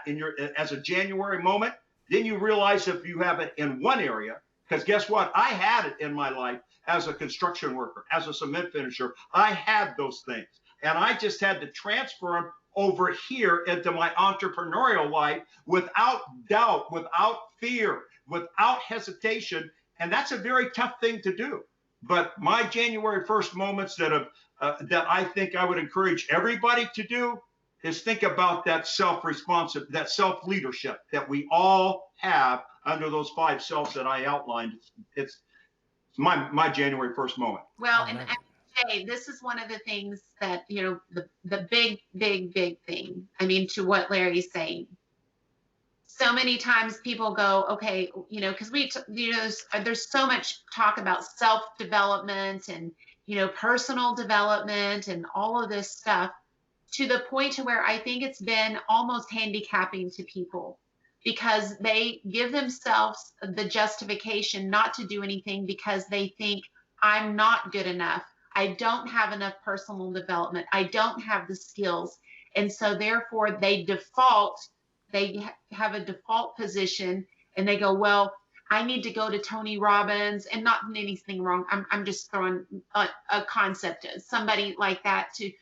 as a January moment, then you realize if you have it in one area, because guess what? I had it in my life as a construction worker, as a cement finisher. I had those things, and I just had to transfer them over here into my entrepreneurial life without doubt, without fear, without hesitation, and that's a very tough thing to do. But my January 1st moments that I think I would encourage everybody to do is think about that that self-leadership that we all have under those 5 selves that I outlined. It's my January 1st moment. Well, and Jay, this is one of the things that, the big thing, I mean, to what Larry's saying. So many times people go, okay, because there's so much talk about self-development and, personal development and all of this stuff, to the point to where I think it's been almost handicapping to people because they give themselves the justification not to do anything because they think I'm not good enough. I don't have enough personal development. I don't have the skills. And so therefore they have a default position and they go, well, I need to go to Tony Robbins, and not anything wrong. I'm just throwing a concept at somebody like that to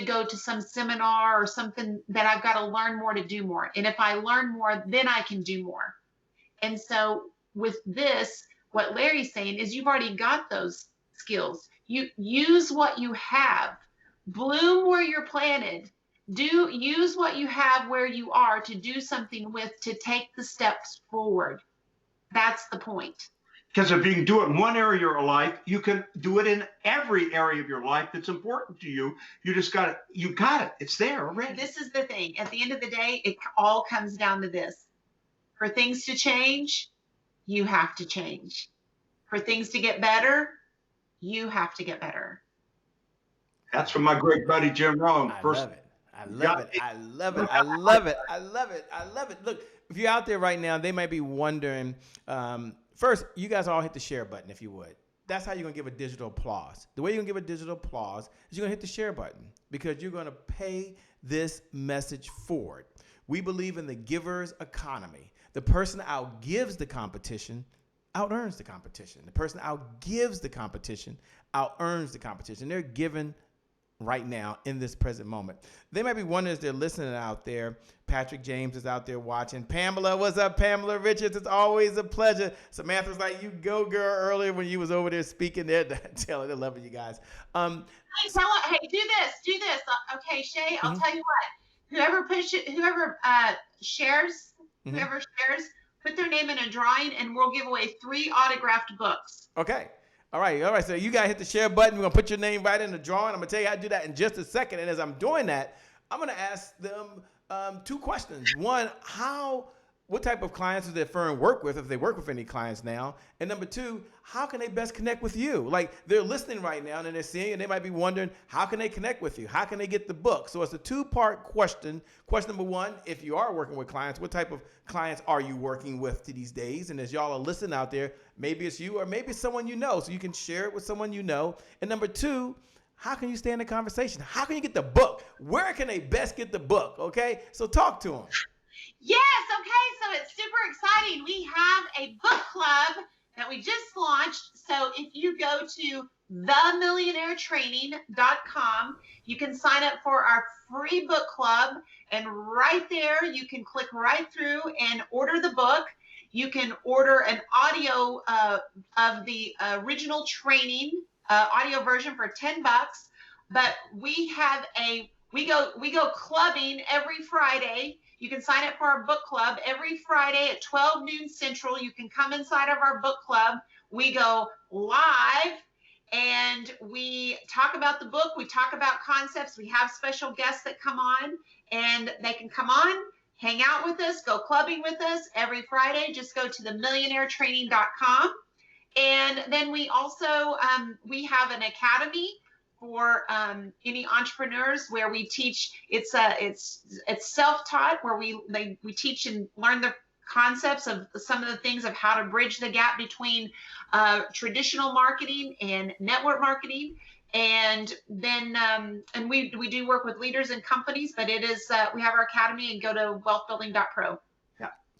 go to some seminar or something that I've got to learn more to do more. And if I learn more, then I can do more. And so with this, what Larry's saying is you've already got those skills. You use what you have, bloom where you're planted. Use what you have where you are to do something with, to take the steps forward. That's the point. Because if you can do it in one area of your life, you can do it in every area of your life that's important to you. You just got it. You got it. It's there already. This is the thing. At the end of the day, it all comes down to this. For things to change, you have to change. For things to get better, you have to get better. That's from my great buddy, Jim Rohn. I love it. I love it. I love it. I love it. I love it. I love it. Look, if you're out there right now, they might be wondering, first, you guys all hit the share button if you would. That's how you're going to give a digital applause. The way you're going to give a digital applause is you're going to hit the share button because you're going to pay this message forward. We believe in the giver's economy. The person outgives the competition, out-earns the competition. The person outgives the competition, out-earns the competition. They're given right now in this present moment. They might be wondering as they're listening out there. Patrick James is out there watching. Pamela, what's up, Pamela Richards? It's always a pleasure. Samantha's like, you go, girl, earlier when you was over there speaking there. Tell her they're loving you guys. Hey, do this. Okay, Shay, I'll tell you what. Whoever shares, put their name in a drawing, and we'll give away 3 autographed books. Okay. All right. So you got to hit the share button. We're going to put your name right in the drawing. I'm going to tell you how to do that in just a second. And as I'm doing that, I'm going to ask them two questions. One, what type of clients does their firm work with, if they work with any clients now? And number two, how can they best connect with you? Like, they're listening right now and they're seeing, and they might be wondering, how can they connect with you? How can they get the book? So it's a two-part question. Question number one, if you are working with clients, what type of clients are you working with these days? And as y'all are listening out there, maybe it's you or maybe it's someone you know, so you can share it with someone you know. And number two, how can you stay in the conversation? How can you get the book? Where can they best get the book? Okay, so talk to them. Yes, okay, so it's super exciting. We have a book club that we just launched. So if you go to themillionairetraining.com, you can sign up for our free book club. And right there, you can click right through and order the book. You can order an audio of the original training, audio version for $10. But we go clubbing every Friday. You can sign up for our book club every Friday at 12 noon Central. You can come inside of our book club. We go live and we talk about the book. We talk about concepts. We have special guests that come on, and they can come on, hang out with us, go clubbing with us every Friday. Just go to themillionairetraining.com. And then we also, we have an academy for any entrepreneurs where we teach. It's self-taught, where we teach and learn the concepts of some of the things of how to bridge the gap between traditional marketing and network marketing. And then and we do work with leaders and companies, but it is we have our academy, and go to wealthbuilding.pro.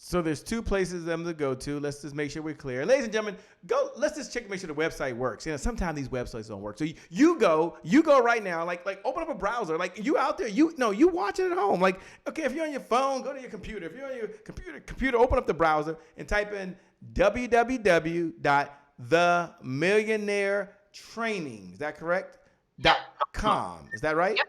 So there's two places them to go to. Let's just make sure we're clear. Ladies and gentlemen, let's just check to make sure the website works. You know, sometimes these websites don't work. So you go right now, like open up a browser. Like, you out there, you watch it at home. Like, okay, if you're on your phone, go to your computer. If you're on your computer, open up the browser and type in www.themillionairetraining. Is that correct? .com. Is that right? Yep,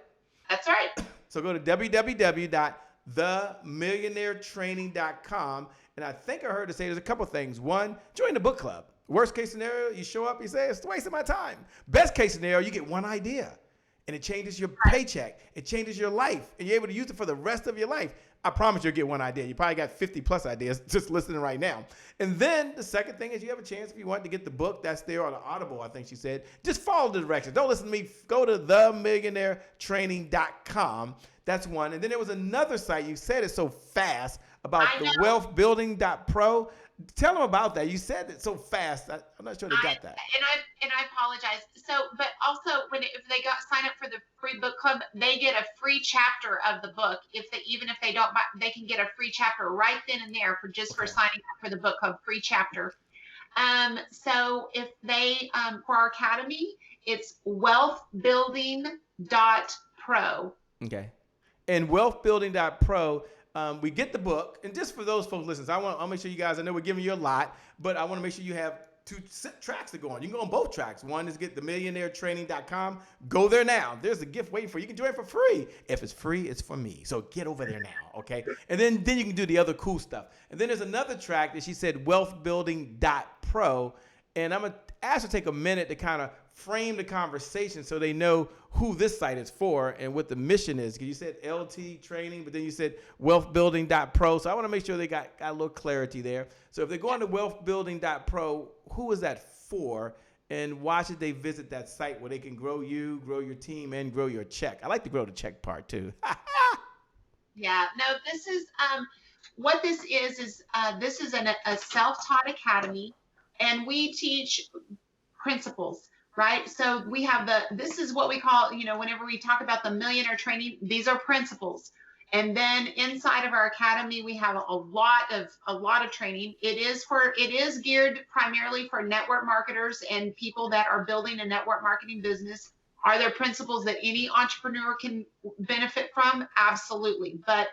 that's right. So go to www.themillionairetraining.com. And I think I heard her say there's a couple things. One, join the book club. Worst case scenario, you show up, you say, it's a waste of my time. Best case scenario, you get one idea, and it changes your paycheck. It changes your life, and you're able to use it for the rest of your life. I promise you'll get one idea. You probably got 50 plus ideas just listening right now. And then the second thing is, you have a chance, if you want to get the book that's there on the Audible, I think she said, just follow the directions. Don't listen to me. Go to themillionairetraining.com. That's one. And then there was another site. You said it so fast about the wealthbuilding.pro. Tell them about that. You said it so fast. I'm not sure they got that. And I apologize. So, but also if they sign up for the free book club, they get a free chapter of the book. If they don't buy, they can get a free chapter right then and there for signing up for the book club, free chapter. So if they for our academy, it's wealthbuilding.pro. Okay. And wealthbuilding.pro. We get the book, and just for those folks listening, I'll make sure you guys, I know we're giving you a lot, but I want to make sure you have two tracks to go on. You can go on both tracks. One is get themillionairetraining.com. Go there now. There's a gift waiting for you. You can join for free. If it's free, it's for me. So get over there now, okay? And then you can do the other cool stuff. And then there's another track that she said, wealthbuilding.pro. And I'm going to ask her to take a minute to kind of frame the conversation so they know who this site is for and what the mission is. Because you said LT training, but then you said wealthbuilding.pro. So I want to make sure they got a little clarity there. So if they go on to wealthbuilding.pro, who is that for? And why should they visit that site where they can grow you, grow your team, and grow your check? I like to grow the check part too. Yeah, no, this is what this is this is a self-taught academy, and we teach principles. Right. So we have this is what we call, whenever we talk about the millionaire training, these are principles. And then inside of our academy, we have a lot of training. It is geared primarily for network marketers and people that are building a network marketing business. Are there principles that any entrepreneur can benefit from? Absolutely. But,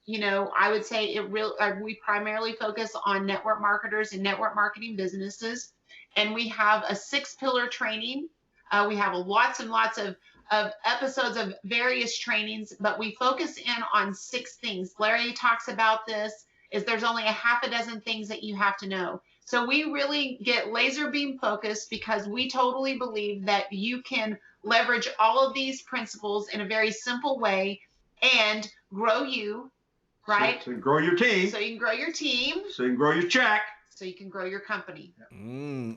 I would say we primarily focus on network marketers and network marketing businesses. And we have a 6-pillar training. We have lots and lots of episodes of various trainings, but we focus in on 6 things. Larry talks about this, is there's only a half a dozen things that you have to know. So we really get laser beam focused, because we totally believe that you can leverage all of these principles in a very simple way and grow you, right? So you can grow your team. So you can grow your team. So you can grow your check. So you can grow your company.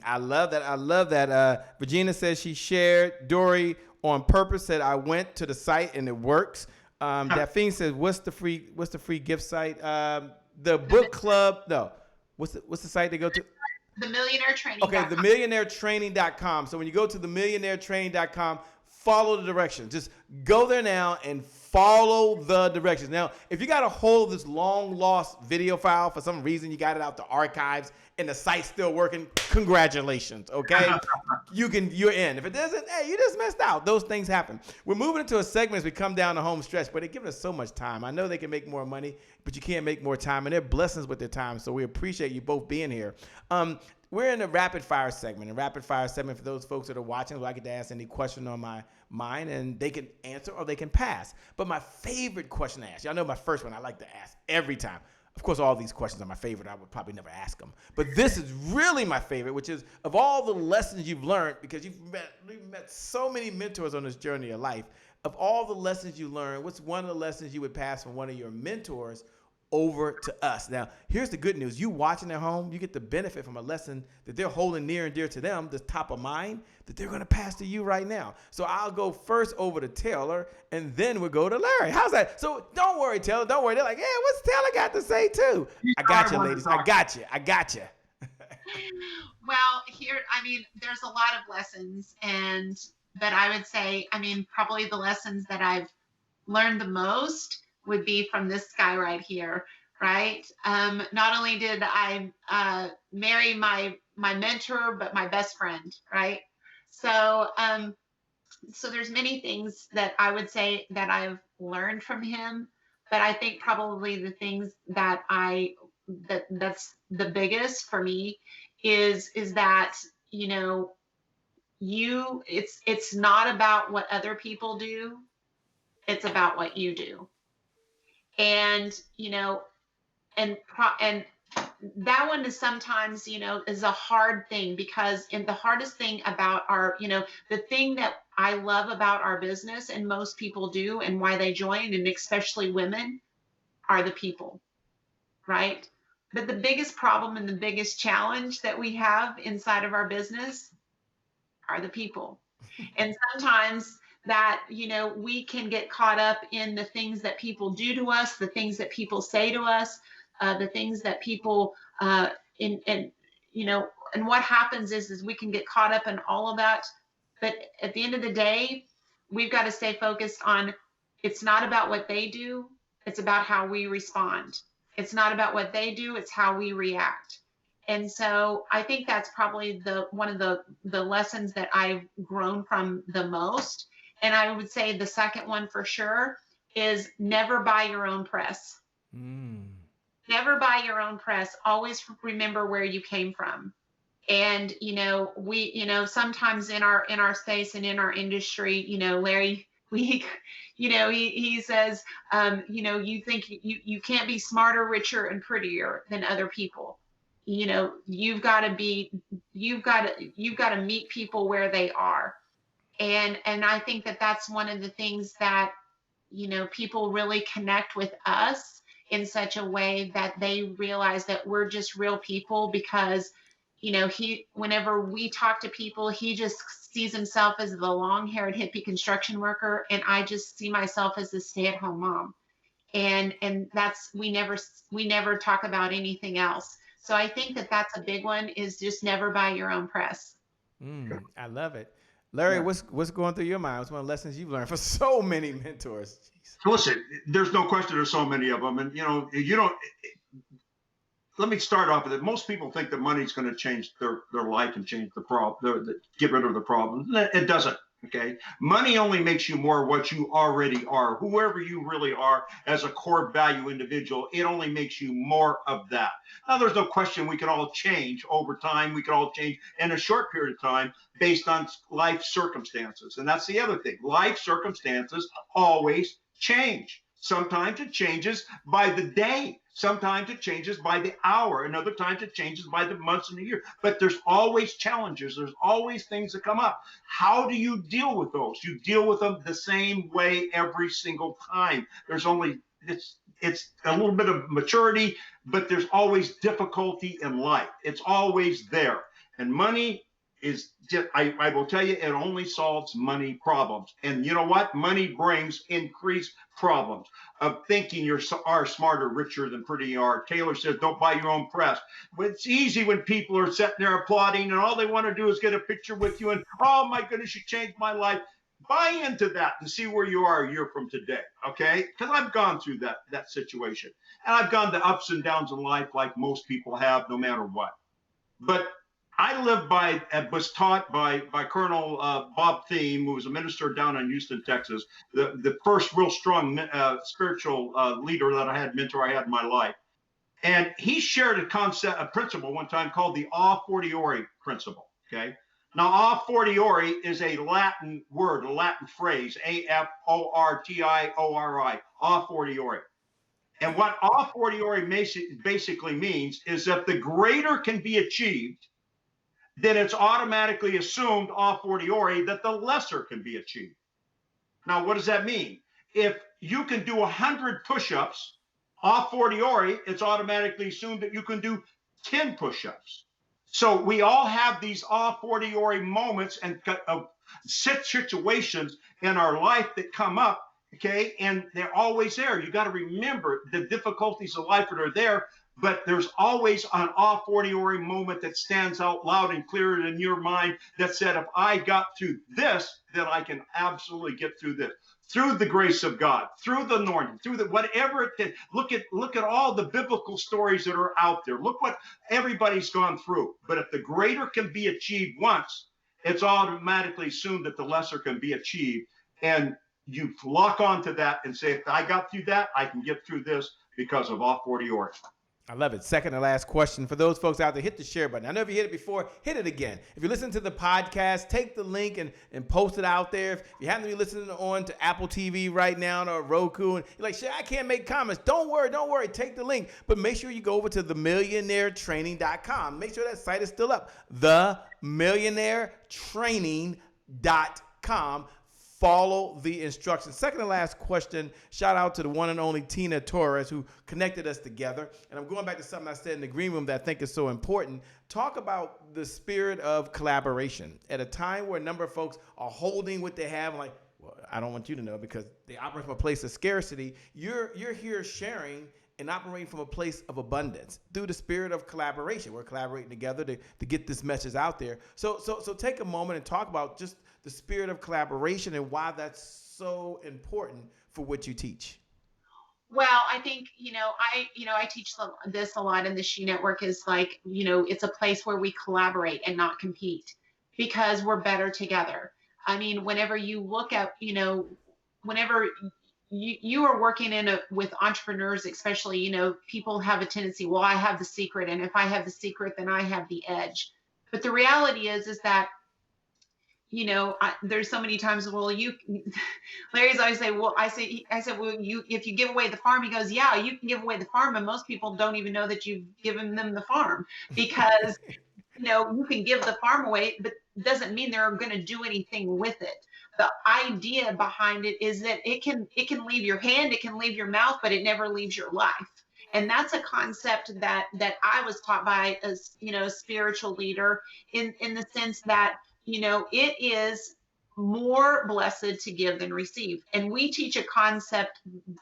I love that. I love that. Regina says she shared. Dory on purpose said I went to the site and it works. Daphne says what's the free gift site? The book club. No, what's the site they go to? The Millionaire Training. Okay, the millionairetraining.com. So when you go to the millionairetraining.com, follow the directions. Just go there now and follow the directions. Now, if you got a hold of this long lost video file for some reason, you got it out the archives and the site's still working, congratulations, okay? You're in. If it doesn't, hey, you just missed out. Those things happen. We're moving into a segment as we come down the home stretch, but they're giving us so much time. I know they can make more money, but you can't make more time, and they're blessings with their time, so we appreciate you both being here. We're in the rapid fire segment. And rapid fire segment, for those folks that are watching, where I get to ask any question on my mind, and they can answer or they can pass. But my favorite question to ask, y'all know my first one I like to ask every time. Of course, all these questions are my favorite. I would probably never ask them. But this is really my favorite, which is of all the lessons you've learned, because you've met so many mentors on this journey of life, of all the lessons you learned, what's one of the lessons you would pass from one of your mentors over to us? Now, here's the good news. You watching at home, you get the benefit from a lesson that they're holding near and dear to them, that's top of mind, that they're going to pass to you right now. So I'll go first over to Taylor, and then we'll go to Larry. How's that? So don't worry, Taylor. Don't worry. They're like, yeah, what's Taylor got to say too? I got you, ladies. I got you. Well, there's a lot of lessons, but I would say, probably the lessons that I've learned the most would be from this guy right here, right? Not only did I marry my mentor, but my best friend, right? So there's many things that I would say that I've learned from him, but I think probably the things that that's the biggest for me is that, it's not about what other people do, it's about what you do. And, and that one is sometimes, is a hard thing, because the hardest thing about our, the thing that I love about our business, and most people do, and why they join, and especially women, are the people, right? But the biggest problem and the biggest challenge that we have inside of our business are the people. And sometimes that, we can get caught up in the things that people do to us, the things that people say to us, the things that people, and what happens is we can get caught up in all of that. But at the end of the day, we've got to stay focused on, it's not about what they do, it's about how we respond. It's not about what they do, it's how we react. And so I think that's probably one of the lessons that I've grown from the most. And I would say the second one for sure is never buy your own press. Never buy your own press. Always remember where you came from. And, we, sometimes in our space and in our industry, Larry, he says, you think you can't be smarter, richer, and prettier than other people. You've got to meet people where they are. And I think that that's one of the things that, people really connect with us in such a way that they realize that we're just real people, because, whenever we talk to people, he just sees himself as the long-haired hippie construction worker, and I just see myself as the stay-at-home mom. And that's, we never talk about anything else. So I think that that's a big one, is just never buy your own press. I love it. Larry, what's going through your mind? What's one of the lessons you've learned from so many mentors? Jeez. Listen, there's no question there's so many of them. And, let me start off with it. Most people think that money's going to change their life and change the problem, get rid of the problem. It doesn't. Okay. Money only makes you more what you already are. Whoever you really are as a core value individual, it only makes you more of that. Now, there's no question we can all change over time. We can all change in a short period of time based on life circumstances. And that's the other thing. Life circumstances always change. Sometimes it changes by the day. Sometimes it changes by the hour, and other times it changes by the months and the year. But there's always challenges. There's always things that come up. How do you deal with those? You deal with them the same way every single time. There's only it's a little bit of maturity, but there's always difficulty in life. It's always there. And money is just, I will tell you, it only solves money problems. And you know what? Money brings increased problems of thinking you are smarter, richer than pretty you are. Taylor says, don't buy your own press. But it's easy when people are sitting there applauding and all they want to do is get a picture with you and, oh my goodness, you changed my life. Buy into that and see where you are a year from today, okay? Because I've gone through that situation. And I've gone the ups and downs in life like most people have, no matter what. But I was taught by Colonel Bob Thiem, who was a minister down in Houston, Texas, the first real strong spiritual leader that mentor I had in my life. And he shared a principle one time called the Ah Fortiori Principle, okay? Now, A Fortiori is a Latin word, a Latin phrase, A-F-O-R-T-I-O-R-I, A Fortiori. And what A Fortiori basically means is that the greater can be achieved, then it's automatically assumed a fortiori that the lesser can be achieved. Now, what does that mean? If you can do 100 push-ups, a fortiori, it's automatically assumed that you can do 10 push-ups. So we all have these a fortiori moments and situations in our life that come up, okay? And they're always there. You got to remember the difficulties of life that are there, but there's always an a fortiori moment that stands out loud and clear in your mind that said, if I got through this, then I can absolutely get through this. Through the grace of God, through the anointing, through the whatever it did. Look at all the biblical stories that are out there. Look what everybody's gone through. But if the greater can be achieved once, it's automatically assumed that the lesser can be achieved. And you lock onto that and say, if I got through that, I can get through this because of a fortiori. I love it. Second to last question. For those folks out there, hit the share button. I know if you hit it before, hit it again. If you listen to the podcast, take the link and post it out there. If you happen to be listening on to Apple TV right now or Roku, and you're like, shit, I can't make comments. Don't worry. Take the link. But make sure you go over to themillionairetraining.com. Make sure that site is still up. Themillionairetraining.com. Follow the instructions. Second to last question, shout out to the one and only Tina Torres who connected us together. And I'm going back to something I said in the green room that I think is so important. Talk about the spirit of collaboration at a time where a number of folks are holding what they have. Like, well, I don't want you to know because they operate from a place of scarcity. You're here sharing and operating from a place of abundance through the spirit of collaboration. We're collaborating together to get this message out there. So take a moment and talk about just the spirit of collaboration and why that's so important for what you teach. Well, I think, I teach this a lot in the She Network is like, it's a place where we collaborate and not compete because we're better together. I mean, whenever you look at, whenever you are working with entrepreneurs, especially, people have a tendency, well, I have the secret. And if I have the secret, then I have the edge. But the reality is that, there's so many times, well, Larry's always say, well, I said, well, if you give away the farm, he goes, yeah, you can give away the farm. And most people don't even know that you've given them the farm because, you can give the farm away, but doesn't mean they're going to do anything with it. The idea behind it is that it can leave your hand, it can leave your mouth, but it never leaves your life. And that's a concept that I was taught by as, a spiritual leader in the sense that, it is more blessed to give than receive. And we teach a concept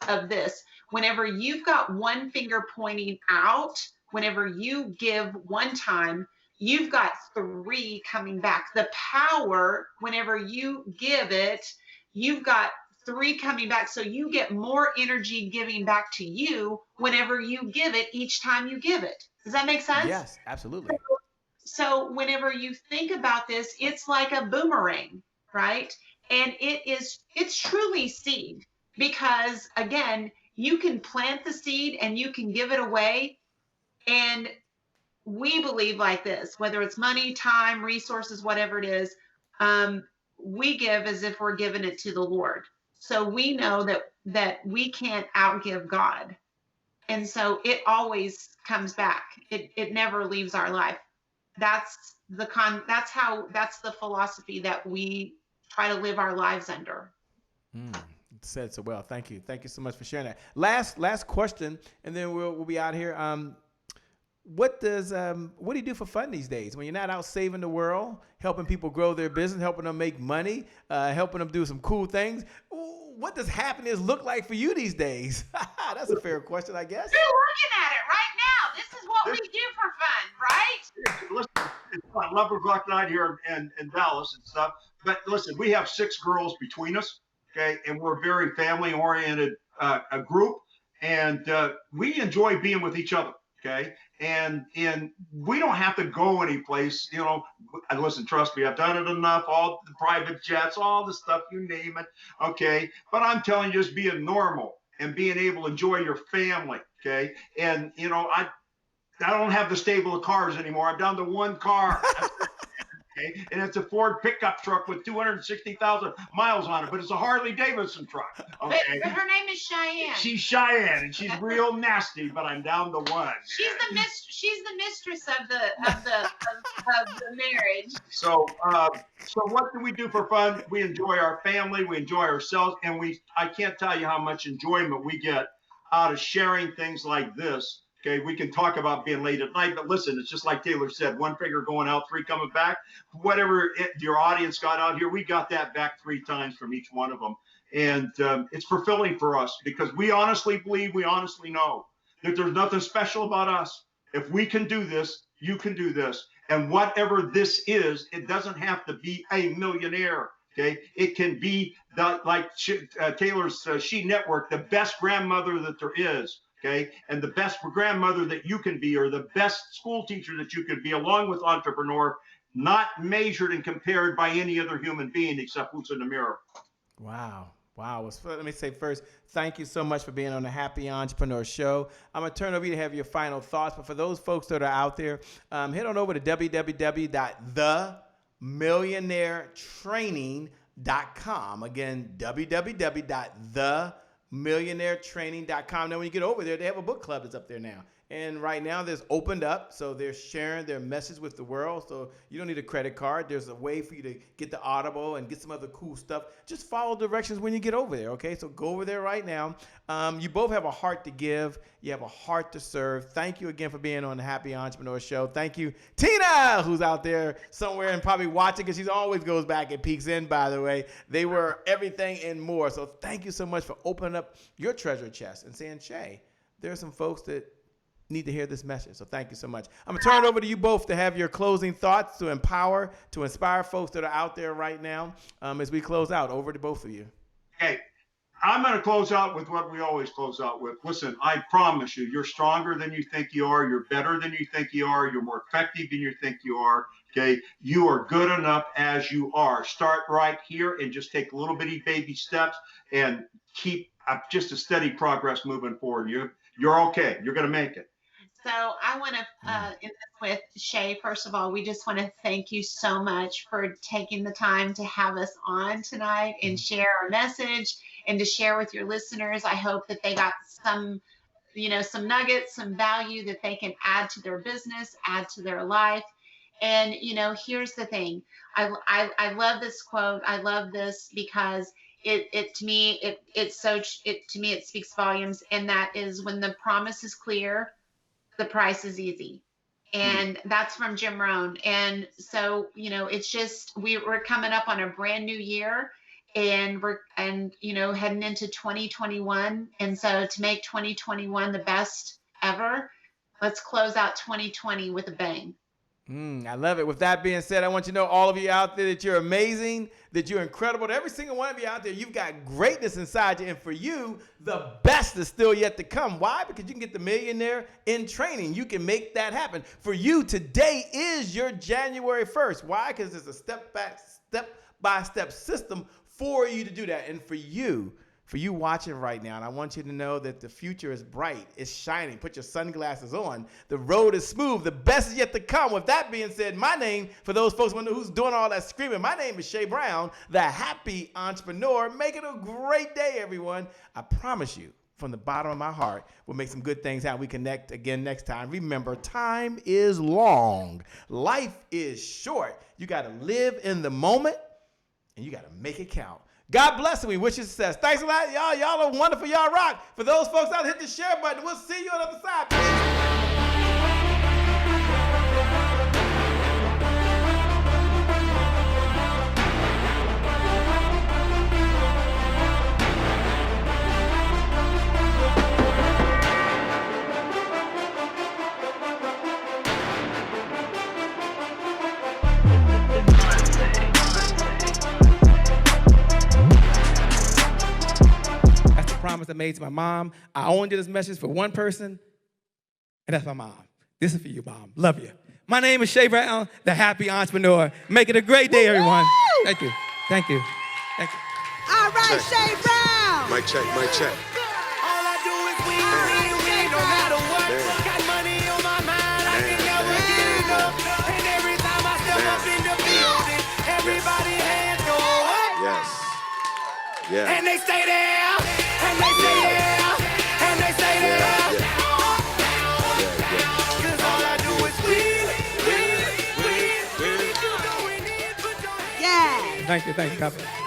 of this. Whenever you've got one finger pointing out, whenever you give one time, you've got 3 coming back. The power, whenever you give it, you've got 3 coming back. So you get more energy giving back to you whenever you give it each time you give it. Does that make sense? Yes, absolutely. So whenever you think about this, it's like a boomerang, right? And it's truly seed because again, you can plant the seed and you can give it away. And we believe like this, whether it's money, time, resources, whatever it is, we give as if we're giving it to the Lord. So we know that we can't outgive God. And so it always comes back. It never leaves our life. That's the philosophy that we try to live our lives under. Said so well. Thank you. Thank you so much for sharing that. Last question, and then we'll be out here. What do you do for fun these days when you're not out saving the world, helping people grow their business, helping them make money, helping them do some cool things? What does happiness look like for you these days? That's a fair question, I guess. You're looking at it right now. This is what we do for fun, right? Listen, it's fun. Lovers Rock Night here in Dallas and stuff. But listen, we have 6 girls between us, okay, and we're a very family-oriented a group, and we enjoy being with each other, okay. And we don't have to go any place, you know. And listen, trust me, I've done it enough. All the private jets, all the stuff, you name it, okay. But I'm telling you, just being normal and being able to enjoy your family, okay. And you know, I don't have the stable of cars anymore. I'm down to 1 car. Okay? And it's a Ford pickup truck with 260,000 miles on it, but it's a Harley Davidson truck. Okay. But her name is Cheyenne. She's Cheyenne, and she's real nasty, but I'm down to 1. She's the mistress of the marriage. So what do we do for fun? We enjoy our family, we enjoy ourselves, and I can't tell you how much enjoyment we get out of sharing things like this. Okay, we can talk about being late at night, but listen, it's just like Taylor said, 1 finger going out, 3 coming back. Whatever your audience got out here, we got that back 3 times from each one of them. And it's fulfilling for us because we honestly believe, we honestly know that there's nothing special about us. If we can do this, you can do this. And whatever this is, it doesn't have to be a millionaire. Okay, it can be Taylor's She Network, the best grandmother that there is. Okay, and the best grandmother that you can be, or the best school teacher that you could be, along with entrepreneur, not measured and compared by any other human being except who's in the mirror. Wow. Let me say first, thank you so much for being on the Happy Entrepreneur Show. I'm going to turn over to you to have your final thoughts. But for those folks that are out there, head on over to www.themillionairetraining.com. Again, www.themillionairetraining.com. Now, when you get over there, they have a book club that's up there now. And right now, there's opened up, so they're sharing their message with the world. So you don't need a credit card. There's a way for you to get the Audible and get some other cool stuff. Just follow directions when you get over there, okay? So go over there right now. You both have a heart to give. You have a heart to serve. Thank you again for being on the Happy Entrepreneur Show. Thank you, Tina, who's out there somewhere and probably watching because she always goes back and peeks in, by the way. They were everything and more. So thank you so much for opening up your treasure chest and saying, Shay, there are some folks that need to hear this message. So thank you so much. I'm going to turn it over to you both to have your closing thoughts to empower, to inspire folks that are out there right now as we close out. Over to both of you. Okay. I'm going to close out with what we always close out with. Listen, I promise you, you're stronger than you think you are. You're better than you think you are. You're more effective than you think you are. Okay. You are good enough as you are. Start right here and just take little bitty baby steps and keep just a steady progress moving forward. You're okay. You're going to make it. So I want to end this with Shay. First of all, we just want to thank you so much for taking the time to have us on tonight and share our message and to share with your listeners. I hope that they got some nuggets, some value that they can add to their business, add to their life. And, here's the thing. I love this quote. I love this because it to me speaks volumes. And that is, when the promise is clear, the price is easy. And that's from Jim Rohn. And so, it's just, we're coming up on a brand new year, and we're heading into 2021. And so to make 2021 the best ever, let's close out 2020 with a bang. I love it. With that being said, I want you to know, all of you out there, that you're amazing, that you're incredible. Every single one of you out there, you've got greatness inside you. And for you, the best is still yet to come. Why? Because you can get the Millionaire in Training. You can make that happen. For you, today is your January 1st. Why? Because it's a step-by-step system for you to do that. And for you watching right now, and I want you to know that the future is bright, it's shining. Put your sunglasses on. The road is smooth. The best is yet to come. With that being said, my name, for those folks who's doing all that screaming, my name is Shay Brown, the Happy Entrepreneur. Make it a great day, everyone. I promise you, from the bottom of my heart, we'll make some good things happen. We connect again next time. Remember, time is long. Life is short. You got to live in the moment, and you got to make it count. God bless and we wish you success. Thanks a lot, y'all. Y'all are wonderful. Y'all rock. For those folks out, hit the share button. We'll see you on the other side. Promise I made to my mom. I only did this message for one person, and that's my mom. This is for you, Mom. Love you. My name is Shay Brown, the happy entrepreneur. Make it a great day, everyone. Thank you. Thank you. Thank you. All right, Check. Shay Brown. Mic check, mic check. All I do is win, no matter what. Got money on my mind, I can never get enough. And every time I step up in the building, everybody hands go up. Yes. Yeah. And they stay there, and they stay there, and they stay there. Cause all I do is win. Yeah. Thank you. God bless.